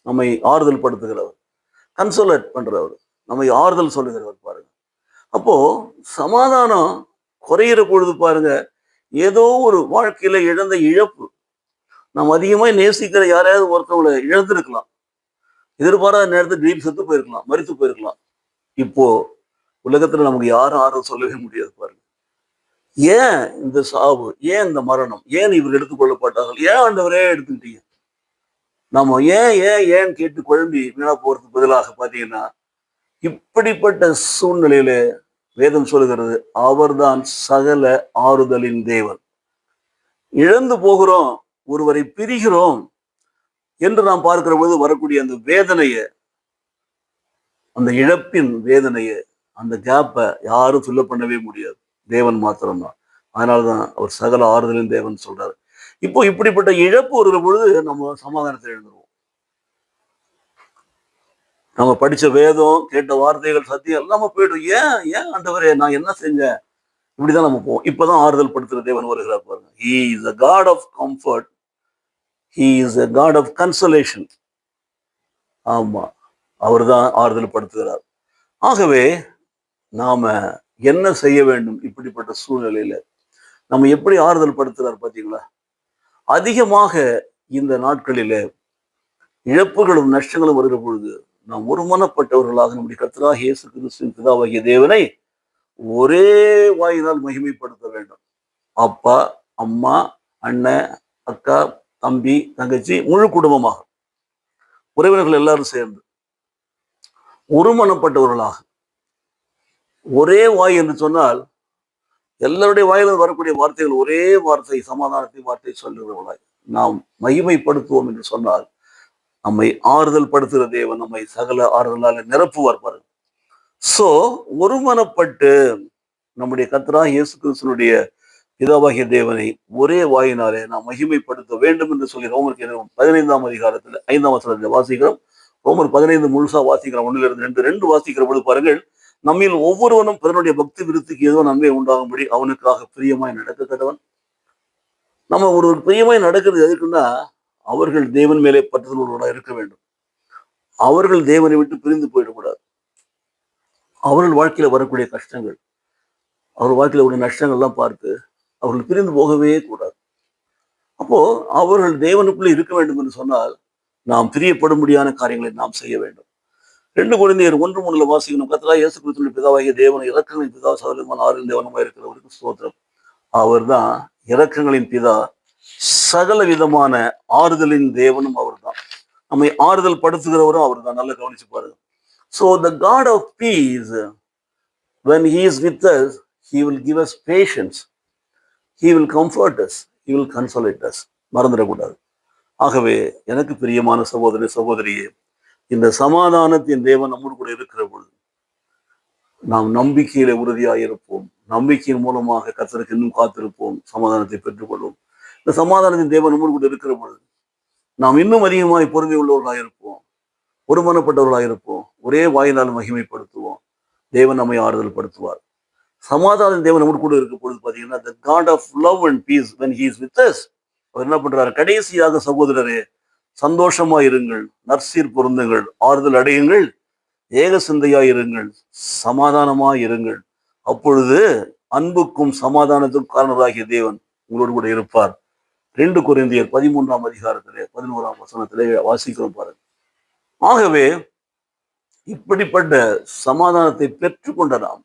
நம்மை ஆறுதல் படுத்துகிறவர், கன்சோலேட் பண்றவர், நம்மை ஆறுதல் சொல்லுகிறவர் பாருங்க. அப்போ சமாதானம் குறையிற பொழுது பாருங்க, ஏதோ ஒரு வாழ்க்கையில இழந்த இழப்பு, நாம் அதிகமாக நேசிக்கிற யாரையாவது ஒருத்தவங்களை இழந்திருக்கலாம். எதிர்பாராத நேரத்தில் திடீர்னு செத்து போயிருக்கலாம், மரித்து போயிருக்கலாம். இப்போ உலகத்துல நமக்கு யாரும் ஆறுதல் சொல்லவே முடியாது பாருங்க. ஏன் இந்த சாவு, ஏன் இந்த மரணம், ஏன் இவர் எடுத்துக்கொள்ளப்பட்டார்கள், ஏன் ஆண்டவரே எடுத்துக்கிட்டீங்க? நம்ம ஏன் ஏன் ஏன் கேட்டு குழம்பி வீணா போறதுக்கு பதிலாக பாத்தீங்கன்னா, இப்படிப்பட்ட சூழ்நிலையில வேதம் சொல்லுகிறது, அவர்தான் சகல ஆறுதலின் தேவன். இழந்து போகிறோம், ஒருவரை பிரிகிறோம் என்று நாம் பார்க்கிற பொழுது வரக்கூடிய அந்த வேதனையை, அந்த இழப்பின் வேதனையை, அந்த கேப்பை யாரும் ஃபில் பண்ணவே முடியாது, தேவன் மாத்திரம்தான். அதனாலதான் அவர் சகல ஆறுதலின் தேவன் சொல்றாரு. இப்போ இப்படிப்பட்ட இழப்பு வருகிற பொழுது நம்ம சமாதானத்தை எழுந்துருவோம். நம்ம படிச்ச வேதம், கேட்ட வார்த்தைகள், சத்தியம் எல்லாமே போயிடும். ஏன் ஏன் ஆண்டவரே நான் என்ன செஞ்சேன், இப்படிதான் நம்ம போவோம். இப்பதான் ஆறுதல் படுத்துற தேவன் வருகிறார் பாருங்க. He is a God of comfort. He is a God of consolation. ஆமா, அவர் தான் ஆறுதல் படுத்துகிறார். ஆகவே நாம என்ன செய்ய வேண்டும் இப்படிப்பட்ட சூழ்நிலையில? நம்ம எப்படி ஆறுதல் படுத்துறார் பாத்தீங்களா? அதிகமாக இந்த நாட்களில இழப்புகளும் நஷ்டங்களும் வருகிற பொழுது நாம் ஒருமனப்பட்டவர்களாக நம்முடைய கர்த்தராகிய இயேசு கிறிஸ்துவின் பிதாவாகிய தேவனை ஒரே வாயினால் மகிமைப்படுத்த வேண்டும். அப்பா, அம்மா, அண்ணன், அக்கா, தம்பி, தங்கச்சி, முழு குடும்பமாக, உறவினர்கள் எல்லாரும் சேர்ந்து ஒருமனப்பட்டவர்களாக ஒரே வாய் என்று சொன்னால், எல்லாருடைய வாயிலும் வரக்கூடிய வார்த்தைகள் ஒரே வார்த்தை, சமாதானத்தை வார்த்தை சொல்லுகிறவர்களாய் நாம் மகிமைப்படுத்துவோம் என்று சொன்னால், நம்மை ஆறுதல் படுத்துகிற தேவன் நம்மை சகல ஆறுதலால நிரப்புவார் பாருங்க. சோ ஒருமனப்பட்டு நம்முடைய கர்த்தராகிய இயேசு கிறிஸ்துவினுடைய பிதாவாகிய தேவனை ஒரே வாயினாலே நாம் மகிமைப்படுத்த வேண்டும் என்று சொல்லி ரோமர் 15ஆம் அதிகாரத்துல 5ஆம் வசனத்துல வாசிக்கிறோம். ரோமர் 15 முழுசா வாசிக்கிறோம். 1-2 வாசிக்கிற பொழுது பாருங்கள், நம்மில் ஒவ்வொருவனும் பிறனுடைய பக்தி விருத்திக்கு ஏதோ நன்மை உண்டாகும்படி அவனுக்காக பிரியமாய் நடக்க கடவன். நம்ம ஒரு பிரியமாய் நடக்கிறது எதுக்குன்னா, அவர்கள் தேவன் மேலே பற்றுதலோடு இருக்க வேண்டும். அவர்கள் தேவனை விட்டு பிரிந்து போயிடக்கூடாது. அவர்கள் வாழ்க்கையில வரக்கூடிய கஷ்டங்கள், அவர் வாழ்க்கையில உடைய நஷ்டங்கள்லாம் பார்த்து அவர்கள் பிரிந்து போகவே கூடாது. அப்போ அவர்கள் தேவனுக்குள்ளே இருக்க வேண்டும் என்று சொன்னால், நாம் பிரியப்படும்படியான காரியங்களை நாம் செய்ய வேண்டும். 2 கொரிந்தியர் 1:3 வாசிக்கணும். கர்த்தராகிய இயேசு கிறிஸ்துவின் பிதாவாகிய தேவன் இரக்கங்களின் பிதா, சகலமான ஆறுதலின் தேவனுமாய் இருக்கிறவருக்கு ஸ்தோத்திரம். அவர் தான் இரக்கங்களின் பிதா, சகல விதமான ஆறுதலின் தேவனும் அவர் தான். நம்மை ஆறுதல் படுத்துகிறவரும் அவர் தான். நல்லா கவனிச்சு பாருங்க. So the God of peace, when he is with us, he will give us patience, he will comfort us, he will consolate us. மறந்துடக்கூடாது. ஆகவே எனக்கு பிரியமான சகோதரி சகோதரியே, இந்த சமாதானத்தின் தேவன் நம்மோடு கூட இருக்கிற பொழுது நாம் நம்பிக்கையில உறுதியாக இருப்போம். நம்பிக்கையின் மூலமாக கர்த்தருக்கு இன்னும் காத்திருப்போம், சமாதானத்தை பெற்றுக்கொள்வோம். இந்த சமாதானத்தின் தேவன் நம்மோடு கூட இருக்கிற பொழுது நாம் இன்னும் அதிகமாய் பொறுமை உள்ளவர்களாக இருப்போம், ஒருமனப்பட்டவர்களாக இருப்போம், ஒரே வாயினால் மகிமைப்படுத்துவோம். தேவன் நம்மை ஆறுதல் படுத்துவார். சமாதான தேவன் நம்மோடு கூட இருக்க பொழுது பார்த்தீங்கன்னா, the God of love and peace, when he is with us, அவர் என்ன பண்றாரு? கடைசியாக சகோதரரே, சந்தோஷமா இருங்கள், நற்சீர் பொருந்துங்கள், ஆறுதல் அடையுங்கள், ஏக சிந்தையாய் இருங்கள், சமாதானமாய் இருங்கள். அப்பொழுது அன்புக்கும் சமாதானத்துக்கும் காரணராகிய தேவன் உங்களோடு கூட இருப்பார். 2 கொரிந்தியர் 13ஆம் அதிகாரத்திலே 11ஆம் வசனத்திலே வாசிக்கிறோம் பாருங்க. ஆகவே இப்படிப்பட்ட சமாதானத்தை பெற்றுக்கொண்ட நாம்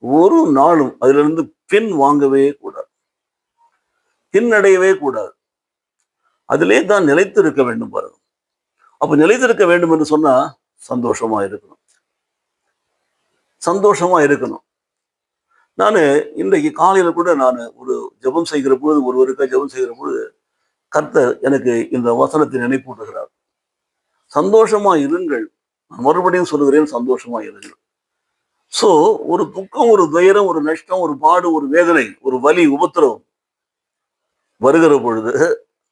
ஒரு நாளும் அதிலிருந்து பின் வாங்கவே கூடாது, பின்னடையவே கூடாது. அதிலே தான் நிலைத்திருக்க வேண்டும் பாருங்க. அப்ப நிலைத்திருக்க வேண்டும் என்று சொன்னா சந்தோஷமா இருக்கணும், சந்தோஷமா இருக்கணும். நான் இன்றைக்கு காலையில கூட நான் ஒரு ஜெபம் செய்கிற பொழுது, ஒருவருக்காக ஜெபம் செய்கிற பொழுது கர்த்தர் எனக்கு இந்த வசனத்தை நினைப்பூட்டுகிறார். சந்தோஷமா இருங்கள். நான் மறுபடியும் சொல்லுகிறேன், சந்தோஷமா இருங்கள். சோ ஒரு துக்கம், ஒரு துயரம், ஒரு நஷ்டம், ஒரு பாடு, ஒரு வேதனை, ஒரு வலி, உபத்திரவம் வருகிற பொழுது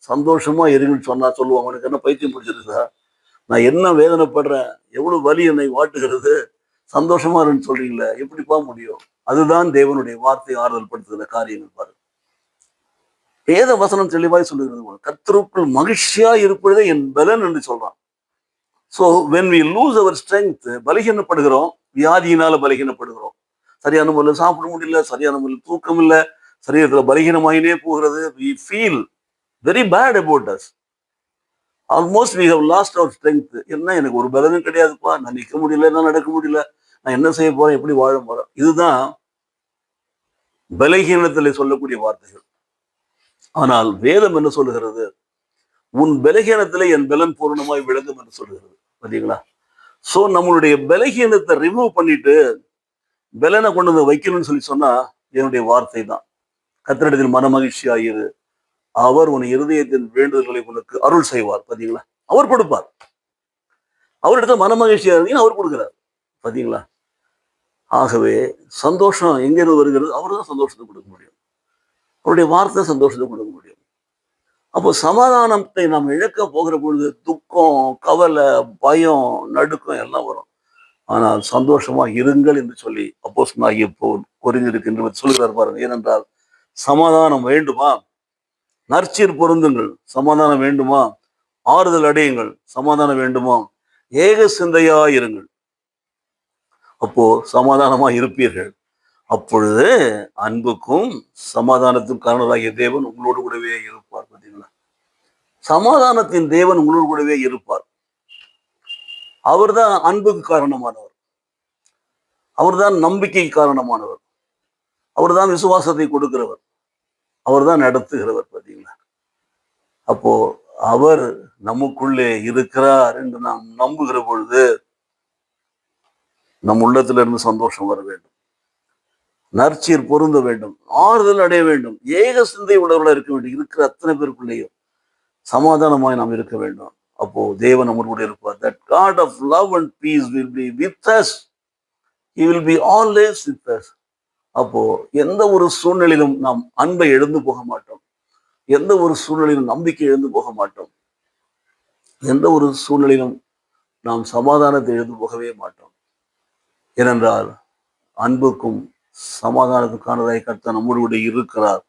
சந்தோஷமா இருங்கன்னு சொன்னா சொல்லுவாங்க, உனக்கு என்ன பைத்தியம் பிடிச்சிருக்கா, நான் என்ன வேதனைப்படுறேன், எவ்வளவு வலி என்னை வாட்டுகிறது, சந்தோஷமா இருன்னு சொல்றீங்களே, எப்படிப்பா முடியும்? அதுதான் தேவனுடைய வார்த்தை ஆறுதல் படுத்துகிற காரியங்கள் பாருங்க. வேத வசனம் தெளிவாய் சொல்லுகிறது, கர்த்தருக்குள் மகிழ்ச்சியா இருப்பதே என் பலன் என்று சொல்றான். So when we lose our strength, பலகீனப்படுகிறோம், வியாதியினால பலகீனப்படுகிறோம். சரியான முறையில் சாப்பிட முடியல, சரியான முறையில் தூக்கம் இல்லை, சரீரத்தில் பலகீனமாயினே போகிறது. We feel very bad about us. Almost we have lost our strength. என்ன, எனக்கு ஒரு பலனும் கிடையாதுப்பா, நான் நிற்க முடியல, நான் நடக்க முடியல, நான் என்ன செய்ய போறேன், எப்படி வாழ போறேன். இதுதான் பலகீனத்தில் சொல்லக்கூடிய வார்த்தைகள். ஆனால் வேதம் என்ன சொல்லுகிறது? உன் பலகீனத்திலே என் பலன் பூர்ணமாய் விளங்கும் என்று சொல்லுகிறது. பார்த்தீங்களா? சோ நம்மளுடைய பலகீனத்தை ரிமூவ் பண்ணிட்டு பலனை கொண்டு வந்து வைக்கணும்னு சொன்னா என்னுடைய வார்த்தை தான். கர்த்தரிடத்தில் மனமகிழ்ச்சியாயிரு, அவர் உன் இருதயத்தின் வேண்டுதல்களை உனக்கு அருள் செய்வார். பார்த்தீங்களா? அவர் கொடுப்பார். அவரிடத்துல மனமகிழ்ச்சியா இருந்தீங்கன்னா அவர் கொடுக்கிறார். பார்த்தீங்களா? ஆகவே சந்தோஷம் எங்கிருந்து வருகிறது? அவர் தான் சந்தோஷத்தை கொடுக்க முடியும். அவருடைய வார்த்தை சந்தோஷத்தை கொடுக்க முடியும். அப்போ சமாதானத்தை நாம் இழக்க போகிற பொழுது துக்கம், கவலை, பயம், நடுக்கம் எல்லாம் வரும். ஆனால் சந்தோஷமா இருங்கள் என்று சொல்லி அப்போஸ்தலனாகிய பவுல் கொரிந்தியருக்கு சொல்கிறார் பாருங்க. ஏனென்றால் சமாதானம் வேண்டுமா, நற்சீர் பொருந்துங்கள். சமாதானம் வேண்டுமா, ஆறுதல் அடையுங்கள். சமாதானம் வேண்டுமா, ஏக சிந்தையா இருங்கள். அப்போ சமாதானமா இருப்பீர்கள். அப்பொழுது அன்புக்கும் சமாதானத்துக்கும் காரணராகிய தேவன் உங்களோடு கூடவே இருப்பார். பார்த்தீங்களா? சமாதானத்தின் தேவன் உங்களோடு கூடவே இருப்பார். அவர் தான் அன்புக்கு காரணமானவர், அவர் தான் நம்பிக்கைக்கு காரணமானவர், அவர் தான் விசுவாசத்தை கொடுக்கிறவர், அவர் தான் நடத்துகிறவர். பார்த்தீங்களா? அப்போ அவர் நமக்குள்ளே இருக்கிறார் என்று நாம் நம்புகிற பொழுது நம் உள்ளத்திலிருந்து சந்தோஷம் வர வேண்டும், நற்சீர் பொருந்த வேண்டும், ஆறுதல் அடைய வேண்டும், ஏக சிந்தை உள்ளவர்களாக இருக்க வேண்டும். இருக்கிற அத்தனை பேருக்குள்ளேயும் சமாதானமாய் நாம் இருக்க வேண்டும். அப்போ தேவன் நம்மோடு இருப்பார். That God of love and peace will be with us. He will be always with us. அப்போ எந்த ஒரு சூழ்நிலையிலும் நாம் அன்பை எழுந்து போக மாட்டோம், எந்த ஒரு சூழ்நிலையிலும் நம்பிக்கை எழுந்து போக மாட்டோம், எந்த ஒரு சூழ்நிலையிலும் நாம் சமாதானத்தை எழுந்து போகவே மாட்டோம். ஏனென்றால் அன்புக்கும் சமாதானத்துக்கானதாய் கர்த்தர் நம்மோடு கூட இருக்கிறார்.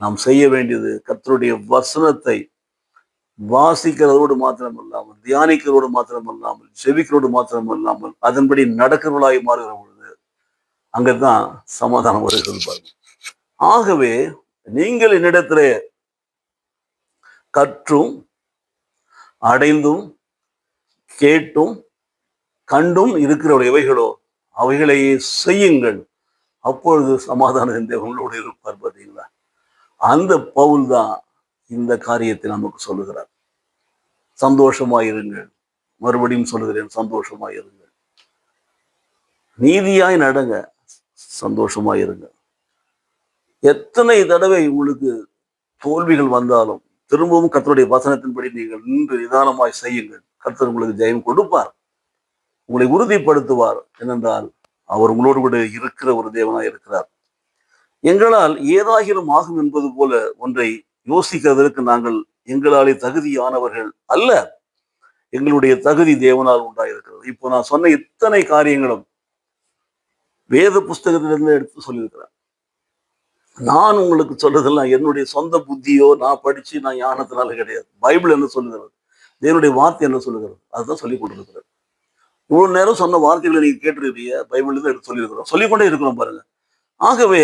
நாம் செய்ய வேண்டியது கர்த்தருடைய வசனத்தை வாசிக்கிறதோடு மாத்திரம் இல்லாமல், தியானிக்கிறதோடு மாத்திரம் இல்லாமல், செவிக்கிறோடு மாத்திரம் இல்லாமல், அதன்படி நடக்கிறவர்களாய் மாறுகிற பொழுது அங்கதான் சமாதானம் வருகிறது பாருங்க. ஆகவே நீங்கள் என்னிடத்திலே கற்றும் அடைந்தும் கேட்டும் கண்டும் இருக்கிற எவைகளோ அவைகளையே செய்யுங்கள், அப்பொழுது சமாதானம் தேவனோடு இருப்பார். பார்த்தீங்களா? அந்த பவுல் தான் இந்த காரியத்தை நமக்கு சொல்லுகிறார். சந்தோஷமாயிருங்கள். மறுபடியும் சொல்லுகிறேன், சந்தோஷமாயிருங்கள். நீதியாய் நடங்க, சந்தோஷமாயிருங்க. எத்தனை தடவை உங்களுக்கு தோல்விகள் வந்தாலும் திரும்பவும் கர்த்தருடைய வசனத்தின்படி நீங்கள் நின்று நிதானமாய் செய்யுங்கள். கர்த்தர் உங்களுக்கு ஜெயம் கொடுப்பார், உங்களை உறுதிப்படுத்துவார். ஏனென்றால் அவர் உங்களோடு கூட இருக்கிற ஒரு தேவனாய் இருக்கிறார். எங்களால் ஏதாகிலும் ஆகும் என்பது போல ஒன்றை யோசிக்கிறதற்கு நாங்கள் எங்களாலே தகுதியானவர்கள் அல்ல. எங்களுடைய தகுதி தேவனால் உண்டாயிருக்கிறது. இப்போ நான் சொன்ன இத்தனை காரியங்களும் வேத புஸ்தகத்திலிருந்து எடுத்து சொல்லியிருக்கிறேன். நான் உங்களுக்கு சொல்றதெல்லாம் என்னுடைய சொந்த புத்தியோ நான் படிச்சு நான் ஞானத்தினால கிடையாது. பைபிள் என்ன சொல்லுகிறது, தேவனுடைய வார்த்தை என்ன சொல்லுகிறது, அதுதான் சொல்லிக் கொண்டிருக்கிறது. இவ்வளவு நேரம் சொன்ன வார்த்தைகளை நீங்க கேட்டிருக்கீங்க, பைபிள் தான் எடுத்து சொல்லியிருக்கிறோம், சொல்லிக்கொண்டே இருக்கிறோம் பாருங்க. ஆகவே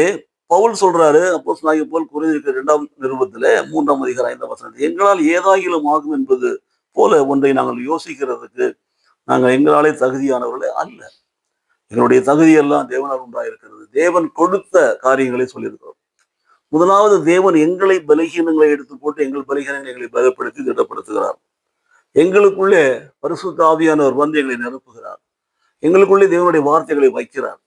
பவுல் சொல்றாரு, அப்போஸ்தலனாகிய பவுல் கொரிந்தியருக்கு 2ஆம் நிருபத்திலே 3ஆம் அதிகாரம் 5ஆம் வசனத்தில், எங்களால் ஏதாகிலும் ஆகும் என்பது போல ஒன்றை நாங்கள் யோசிக்கிறதுக்கு நாங்கள் எங்களாலே தகுதியானவர்களே அல்ல. எங்களுடைய தகுதியெல்லாம் தேவனால் உண்டாயிருக்கிறது. தேவன் கொடுத்த காரியங்களை சொல்லியிருக்கிறோம். முதலாவது, தேவன் எங்களை பலகீனங்களை எடுத்து போட்டு எங்கள் பலகீனங்களை எங்களை பலப்படுத்தி திடப்படுத்துகிறார். எங்களுக்குள்ளே பரிசுத்த ஆவியானவர் வந்து எங்களை நிரப்புகிறார். எங்களுக்குள்ளே தேவனுடைய வார்த்தைகளை வைக்கிறார்.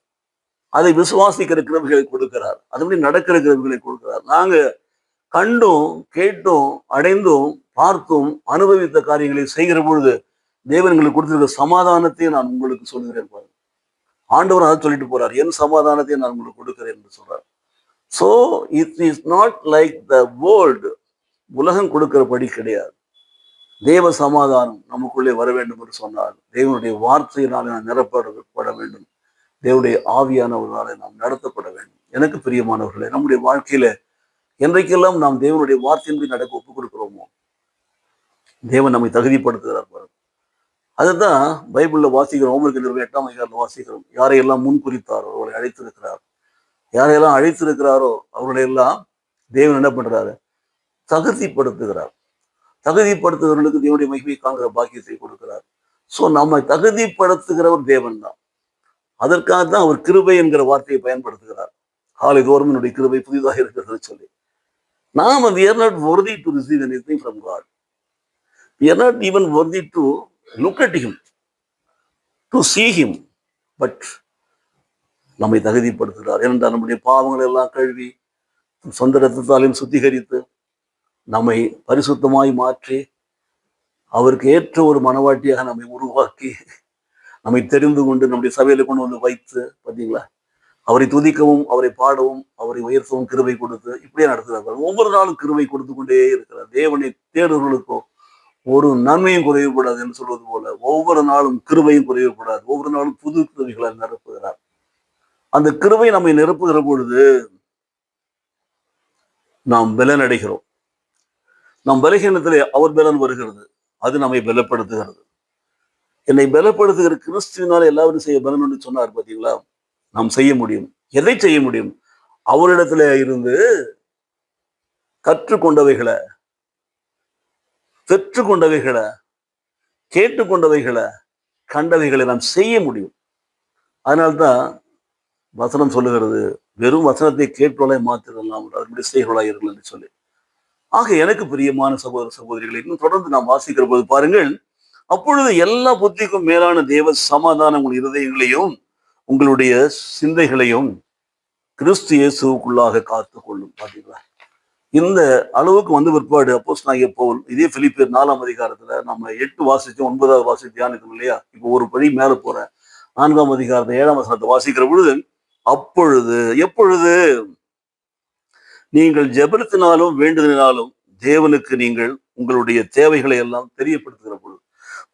அதை விசுவாசிக்கிற கிருபைகளை கொடுக்கிறார். அதுபடி நடக்கிற கிருபைகளை கொடுக்கிறார். நாங்க கண்டும் கேட்டும் அடைந்தும் பார்த்தும் அனுபவித்த காரியங்களை செய்கிற பொழுது தேவன் எங்களுக்கு கொடுத்திருக்கிற சமாதானத்தை நான் உங்களுக்கு சொல்கிறேன் பாருங்க. ஆண்டவர் அதை சொல்லிட்டு போறார், என் சமாதானத்தை நான் உங்களுக்கு கொடுக்கிறேன் என்று சொல்றார். So it is not like the world. உலகம் கொடுக்கிறபடி கிடையாது. தேவ சமாதானம் நமக்குள்ளே வர வேண்டும் என்று சொன்னால் தேவனுடைய வார்த்தையினாலே நாம் நிரப்பப்பட வேண்டும், தேவனுடைய ஆவியானவர்களாலே நாம் நடத்தப்பட வேண்டும். எனக்கு பிரியமானவர்களே, நம்முடைய வாழ்க்கையில என்றைக்கெல்லாம் நாம் தேவனுடைய வார்த்தையின்படி நடக்க ஒப்புக் கொடுக்கிறோமோ தேவன் நம்மை தகுதிப்படுத்துகிறார் பாருங்க. அதுதான் பைபிள்ல வாசிக்கிறோம். ரோமர்கள் 8ஆம் அதிகாரத்தில் வாசிக்கிறோம். யாரையெல்லாம் முன் குறித்தாரோ அவர்களை அழைத்திருக்கிறார். யாரையெல்லாம் அழைத்திருக்கிறாரோ அவர்களையெல்லாம் தேவன் என்ன பண்றாரு? தகுதிப்படுத்துகிறார். தகுதிப்படுத்துகிறவர்களுக்கு தேவனுடைய மகிமையை காண்கிற பாக்கியத்தை கொடுக்கிறார். சோ நம்மை தகுதிப்படுத்துகிறவர் தேவன் தான். அதற்காக தான் அவர் கிருபை என்கிற வார்த்தையை பயன்படுத்துகிறார். காலை தோறும் என்னுடைய கிருபை புதிதாக இருக்கிறது சொல்லி. நாம் we are not worthy to receive anything from God. We are not even worthy to look at him, to see him. But நம்மை தகுதிப்படுத்துகிறார். ஏனென்றால் நம்முடைய பாவங்களை எல்லாம் கழுவி சொந்த ரத்தத்தாலையும் சுத்திகரித்து நம்மை பரிசுத்தமாய் மாற்றி அவருக்கு ஏற்ற ஒரு மனவாட்டியாக நம்மை உருவாக்கி நம்மை தெரிந்து கொண்டு நம்முடைய சபையில கொண்டு வந்து வைத்து, பார்த்தீங்களா, அவரை துதிக்கவும் அவரை பாடவும் அவரை உயர்த்தவும் கிருபை கொடுத்து இப்படியே நடத்துகிறார்கள். ஒவ்வொரு நாளும் கிருபை கொடுத்து கொண்டே இருக்கிறார். தேவனை தேடுவர்களுக்கோ ஒரு நன்மையும் குறையக்கூடாது என்று சொல்வது போல ஒவ்வொரு நாளும் கிருபையும் குறையக்கூடாது. ஒவ்வொரு நாளும் புது கிருபைகளால் நிரப்புகிறார். அந்த கிருபை நம்மை நிரப்புகிற பொழுது நாம் பலன் அடைகிறோம். நம் பலகீனத்திலே அவர் பலன் வருகிறது. அது நம்மை பலப்படுத்துகிறது. என்னை பலப்படுத்துகிற கிறிஸ்துவினால் எல்லாரும் செய்ய பலன் என்று சொன்னார். பார்த்தீங்களா, நாம் செய்ய முடியும். எதை செய்ய முடியும்? அவரிடத்துல இருந்து கற்றுக்கொண்டவைகளை, பெற்றுக்கொண்டவைகளை, கேட்டுக்கொண்டவைகளை, கண்டவைகளை நாம் செய்ய முடியும். அதனால்தான் வசனம் சொல்லுகிறது, வெறும் வசனத்தை கேட்பவளை மாத்திரலாம் அதனுடைய செய்கிறவளாயிருங்கள் என்று சொல்லி. ஆக எனக்கு பிரியமான சகோதர சகோதரிகளை இன்னும் தொடர்ந்து நாம் வாசிக்கிற போது பாருங்கள், அப்பொழுது எல்லா புத்திக்கும் மேலான தேவ சமாதானம் உங்கள் இருதயங்களையும் உங்களுடைய சிந்தைகளையும் கிறிஸ்து இயேசுவுக்குள்ளாக காத்து கொள்ளும். பார்த்தீங்களா, இந்த அளவுக்கு வந்த பிற்பாடு அப்போஸ்தலனாகிய பவுல் இதே பிலிப்பியர் 4ஆம் அதிகாரத்துல நம்ம 8 வாசிச்சோம், 9வது வாசி தியானித்தோம் இல்லையா? இப்போ ஒரு படி மேல போற 4ஆம் அதிகாரத்தை 7ஆம் வசனத்தை வாசிக்கிற பொழுது, அப்பொழுது எப்பொழுது நீங்கள் ஜெபத்தினாலும் வேண்டுதலினாலும் தேவனுக்கு நீங்கள் உங்களுடைய தேவைகளை எல்லாம் தெரியப்படுத்துகிற பொழுது.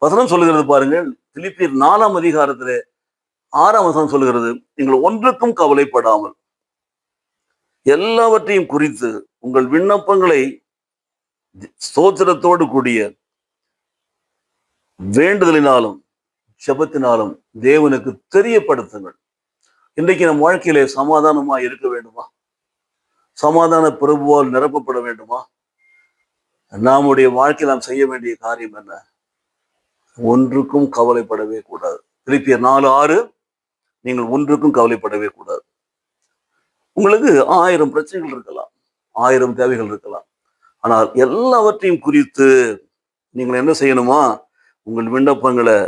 வசனம் சொல்லுகிறது பாருங்கள், பிலிப்பியர் 4ஆம் அதிகாரத்துல 6ஆம் வசனம் சொல்லுகிறது, நீங்கள் ஒன்றுக்கும் கவலைப்படாமல் எல்லாவற்றையும் குறித்து உங்கள் விண்ணப்பங்களை ஸ்தோத்திரத்தோடு கூடிய வேண்டுதலினாலும் ஜெபத்தினாலும் தேவனுக்கு தெரியப்படுத்துங்கள். இன்றைக்கு நம் வாழ்க்கையிலே சமாதானமா இருக்க வேண்டுமா? சமாதான பிரபுவால் நிரப்பப்பட வேண்டுமா? நம்முடைய வாழ்க்கையில் நாம் செய்ய வேண்டிய காரியம் என்ன? ஒன்றுக்கும் கவலைப்படவே கூடாது. பிலிப்பியர் 4:6, நீங்கள் ஒன்றுக்கும் கவலைப்படவே கூடாது. உங்களுக்கு 1000 பிரச்சனைகள் இருக்கலாம், 1000 தேவைகள் இருக்கலாம். ஆனால் எல்லாவற்றையும் குறித்து நீங்கள் என்ன செய்யணுமா? உங்கள் விண்ணப்பங்களை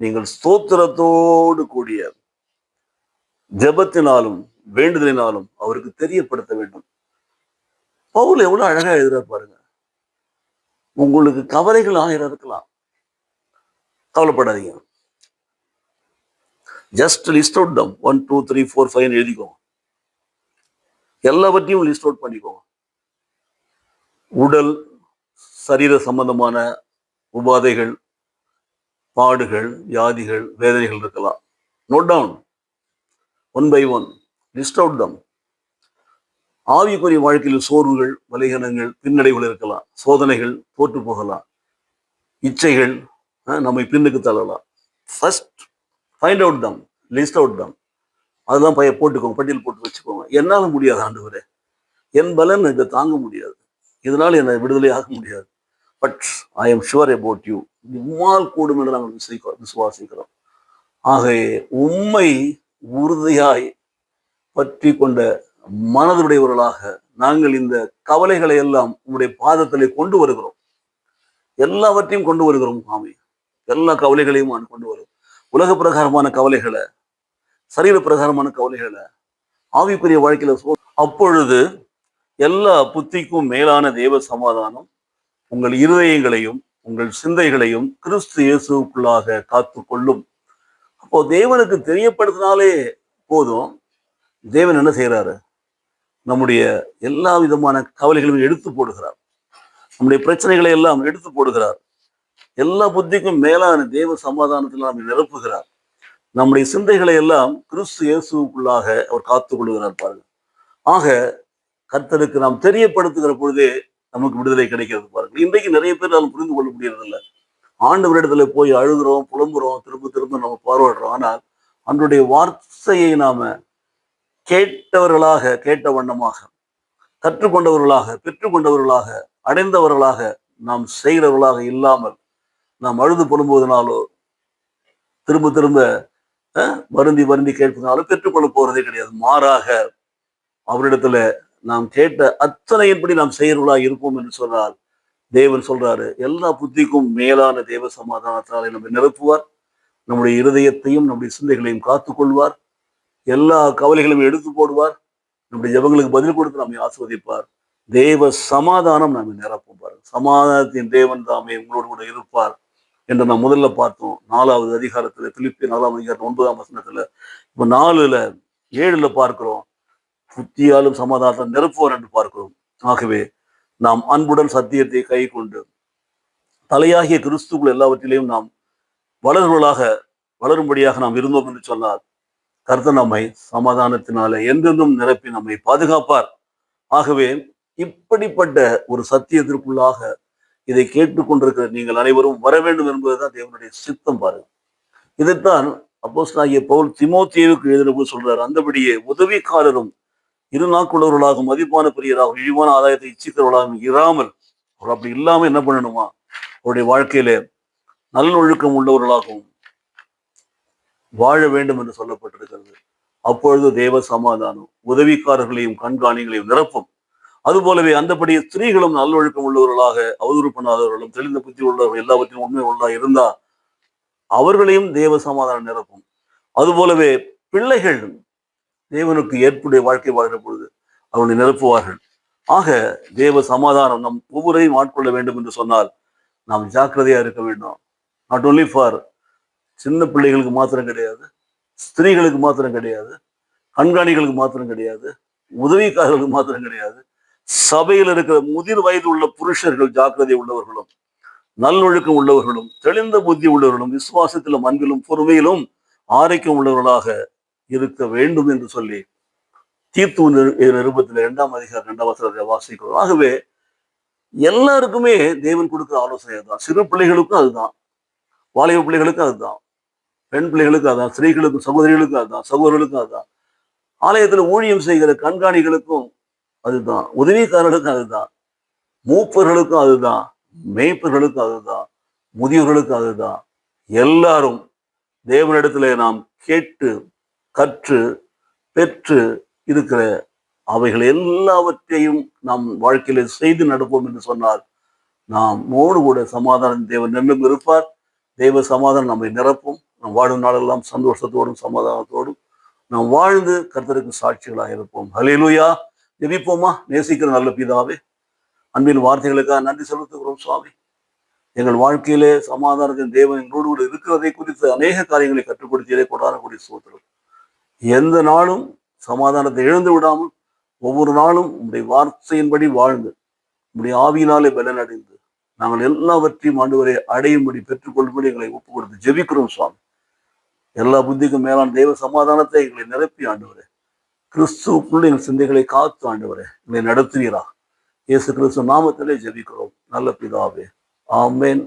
நீங்கள் ஸ்தோத்திரத்தோடு கூடிய ஜெபத்தினாலும் வேண்டுதலினாலும் அவருக்கு தெரியப்படுத்த வேண்டும். பவுல் எவ்வளவு அழகா எழுதுறார் பாருங்க. உங்களுக்கு கவலைகள் 1000 இருக்கலாம், கவலைப்படாதீங்க. ஜஸ்ட் லிஸ்ட் அவுட் தம் 1 2 3 4 5 எழுதிக்கோங்க. எல்லாவற்றையும் லிஸ்ட் அவுட் பண்ணிக்கோங்க. உடல் சரீர சம்பந்தமான உபாதைகள், பாடுகள், வியாதிகள், வேதனைகள் இருக்கலாம். Note down 1 by 1, list out them. ஆவிக்குரிய வாழ்க்கையில் சோர்வுகள், பலகீனங்கள், பின்னடைவுகள் இருக்கலாம். சோதனைகள், தோற்று போகலாம். இச்சைகள் நம்மை பின்னுக்கு தள்ளலாம். ஃபர்ஸ்ட் ஃபைண்ட் அவுட் தம், லிஸ்ட் அவுட் தம். அதெல்லாம் போட்டுக்கோங்க, பட்டியல் போட்டு வச்சுக்கோங்க. என்னால் முடியாது ஆண்டவரே, என் பலன் இதை தாங்க முடியாது, இதனால் என்னை விடுதலை ஆக முடியாது. But I am sure about you, உம்மால் கூடும் என்று நாங்கள் விசுவாசிக்கிறோம். ஆகவே உம்மை உறுதியாய் பற்றி கொண்ட மனதுடையவர்களாக நாங்கள் இந்த கவலைகளை எல்லாம் உங்களுடைய பாதத்திலே கொண்டு வருகிறோம். எல்லாவற்றையும் கொண்டு வருகிறோம் சாமி. எல்லா கவலைகளையும் நான் கொண்டு வரும். உலக பிரகாரமான கவலைகளை, சரீர பிரகாரமான கவலைகளை, ஆவிக்குரிய வாழ்க்கையில அப்பொழுது எல்லா புத்திக்கும் மேலான தேவ சமாதானம் உங்கள் இருதயங்களையும் உங்கள் சிந்தைகளையும் கிறிஸ்து இயேசுக்குள்ளாக காத்து கொள்ளும். அப்போ தேவனுக்கு தெரியப்படுத்தினாலே போதும். தேவன் என்ன செய்யறாரு? நம்முடைய எல்லா விதமான கவலைகளையும் எடுத்து போடுகிறார். நம்முடைய பிரச்சனைகளை எல்லாம் எடுத்து போடுகிறார். எல்லா புத்திக்கும் மேலான தேவ சமாதானத்தில் நம்மை நிரப்புகிறார். நம்முடைய சிந்தைகளை எல்லாம் கிறிஸ்து இயேசுக்குள்ளாக அவர் காத்துக் கொள்கிறார் பாருங்க. ஆக கர்த்தருக்கு நாம் தெரியப்படுத்துகிற பொழுதே நமக்கு விடுதலை கிடைக்கிறது பாருங்க. இன்றைக்கு நிறைய பேர் அதை புரிந்து கொள்ள முடியறதில்லை. ஆண்டவரிடத்துல போய் அழுகிறோம், புலம்புறோம், திரும்ப திரும்ப நம்ம பார்வையிடுறோம். ஆனால் அன்றைய வார்த்தையை நாம கேட்டவர்களாக, கேட்ட வண்ணமாக, கற்றுக்கொண்டவர்களாக, பெற்றுக்கொண்டவர்களாக, அடைந்தவர்களாக நாம் செய்கிறவர்களாக இல்லாமல் நாம் அழுது புலம்புவதனாலோ திரும்ப திரும்ப வருந்தி வருந்தி கேட்பதனாலும் பெற்றுக்கொள்ள போறதே கிடையாது. மாறாக அவரிடத்துல நாம் கேட்ட அத்தனையின்படி நாம் செய்யறவர்களா இருப்போம் என்று சொன்னால் தேவன் சொல்றாரு, எல்லா புத்திக்கும் மேலான தேவ சமாதானத்தாலே நம்மை நிரப்புவார். நம்முடைய இருதயத்தையும் நம்முடைய சிந்தைகளையும் காத்துக்கொள்வார். எல்லா கவலைகளையும் எடுத்து போடுவார். நம்முடைய ஜெபங்களுக்கு பதில் கொடுத்து நம்மை ஆஸ்வதிப்பார். தேவ சமாதானம் நம்மை நிரப்பும் பாருங்க. சமாதானத்தின் தேவன் தாமே உங்களோடு கூட இருப்பார் என்று நாம் முதல்ல பார்த்தோம். 4வது அதிகாரத்துல, பிலிப்பியர் 4ஆம் அதிகாரம் 9ஆம் வசனத்துல. இப்ப 4:7 பார்க்கிறோம், புத்தியாலும் சமாதானத்தை நிரப்புவார் என்று பார்க்கிறோம். ஆகவே நாம் அன்புடன் சத்தியத்தை கை கொண்டு தலையாகிய கிறிஸ்துக்குள் எல்லாவற்றிலையும் நாம் வளரும்படியாக நாம் இருந்தோம் என்று சொன்னால் கர்த்தர் நம்மை சமாதானத்தினால என்றென்றும் நிரப்பி நம்மை பாதுகாப்பார். ஆகவே இப்படிப்பட்ட ஒரு சத்தியத்திற்குள்ளாக இதை கேட்டுக்கொண்டிருக்கிற நீங்கள் அனைவரும் வர வேண்டும் என்பதுதான் தேவனுடைய சித்தம் பாருங்க. இதைத்தான் அப்போஸ்தலனாகிய பவுல் தீமோத்தேயுவுக்கு எழுதினபோது சொல்றாரு, அந்தபடியே உதவிக்காரரும் இருநாக்குள்ளவர்களாகவும் மதிப்பான பிரியராகவும் இழிவான ஆதாயத்தை இச்சிக்கிறவர்களாகவும் இராமல், அவர் அப்படி இல்லாம என்ன பண்ணணுமா, அவருடைய வாழ்க்கையில நல்லொழுக்கம் உள்ளவர்களாகவும் வாழ வேண்டும் என்று சொல்லப்பட்டிருக்கிறது. அப்பொழுது தேவ சமாதானம் உதவிக்காரர்களையும் கண்காணிகளையும் நிரப்பும். அதுபோலவே அந்தபடியே ஸ்திரீகளும் நல்லொழுக்கம் உள்ளவர்களாக, அவதூறு பண்ணாதவர்களும், தெளிந்த புத்தி உள்ளவர்கள், எல்லாவற்றையும் உண்மை உள்ளதா இருந்தா அவர்களையும் தேவ சமாதானம் நிரப்பும். அதுபோலவே பிள்ளைகள் தேவனுக்கு ஏற்புடைய வாழ்க்கை வாழ்கிற பொழுது அவர்களை நிரப்புவார்கள். ஆக தேவ சமாதானம் நம் ஒவ்வொருவரையும் ஆட்கொள்ள வேண்டும் என்று சொன்னால் நாம் ஜாக்கிரதையா இருக்க வேண்டும். நாட் ஓன்லி ஃபார் சின்ன பிள்ளைகளுக்கு மாத்திரம் கிடையாது, ஸ்திரீகளுக்கு மாத்திரம் கிடையாது, கண்காணிகளுக்கு மாத்திரம் கிடையாது, உதவிக்காரர்களுக்கு மாத்திரம் கிடையாது. சபையில் இருக்கிற முதிர் வயது உள்ள புருஷர்கள் ஜாக்கிரதை உள்ளவர்களும், நல்லொழுக்கம் உள்ளவர்களும், தெளிந்த புத்தி உள்ளவர்களும், விசுவாசத்திலும் அன்பிலும் பொறுமையிலும் ஆரோக்கியம் உள்ளவர்களாக இருக்க வேண்டும் என்று சொல்லி தீத்து நிருபத்தில் 2ஆம் அதிகாரம் 2ஆம் வசனத்தை வாசிக்கிறோம். ஆகவே எல்லாருக்குமே தேவன் கொடுக்கிற ஆலோசனை அதுதான். சிறு பிள்ளைகளுக்கும் அதுதான், வாலிப பிள்ளைகளுக்கும் அதுதான், பெண் பிள்ளைகளுக்கும் அதுதான், ஸ்திரீகளுக்கும், சகோதரிகளுக்கும் அதுதான், சகோதரர்களுக்கும் அதுதான், ஆலயத்தில் ஊழியம் செய்கிற கண்காணிகளுக்கும் அதுதான், உதவிக்காரர்களுக்கும் அதுதான், மூப்பர்களுக்கும் அதுதான், மேய்ப்பர்களுக்கும் அதுதான், முதியோர்களுக்கும் அதுதான். எல்லாரும் தேவனிடத்துல நாம் கேட்டு கற்று பெற்று இருக்கிற அவைகள் எல்லாவற்றையும் நாம் வாழ்க்கையில செய்து நடப்போம் என்று சொன்னால் நாம் மோடு கூட சமாதானம் தேவன் நின்றும் இருப்பார். தெய்வ சமாதானம் நம்மை நிரப்பும். நாம் வாழும் நாளெல்லாம் சந்தோஷத்தோடும் சமாதானத்தோடும் நாம் வாழ்ந்து கர்த்தருக்கு சாட்சிகளாக இருப்போம். ஹல்லேலூயா. ஜெபிப்போமா. நேசிக்கிற நல்ல பிதாவே, அன்பின் வார்த்தைகளுக்காக நன்றி செலுத்துகிறோம் சுவாமி. எங்கள் வாழ்க்கையிலே சமாதானத்தின் தேவன் எங்களோடு கூட இருக்கிறதை குறித்து அநேக காரியங்களை கற்றுக் கொடுத்தீரே, கொண்டாடக்கூடிய சோதரம். எந்த நாளும் சமாதானத்தை இழந்து விடாமல் ஒவ்வொரு நாளும் உங்களுடைய வார்த்தையின்படி வாழ்ந்து உங்களுடைய ஆவியினாலே பலனடைந்து நாங்கள் எல்லாவற்றையும் ஆண்டவரை அடையும்படி பெற்றுக்கொள்ளும்படி எங்களை ஒப்புக் கொடுத்து ஜெபிக்கிறோம் சுவாமி. எல்லா புத்திக்கும் மேலான தெய்வ சமாதானத்தை எங்களை நிரப்பி ஆண்டவரே, கிறிஸ்துவுக்குள்ள எங்கள் சிந்தைகளை காத்து ஆண்டவரே எங்களை நடத்துவீரா. இயேசு கிறிஸ்து நாமத்திலே ஜெபிக்கிறோம் நல்ல பிதாவே. ஆமென்.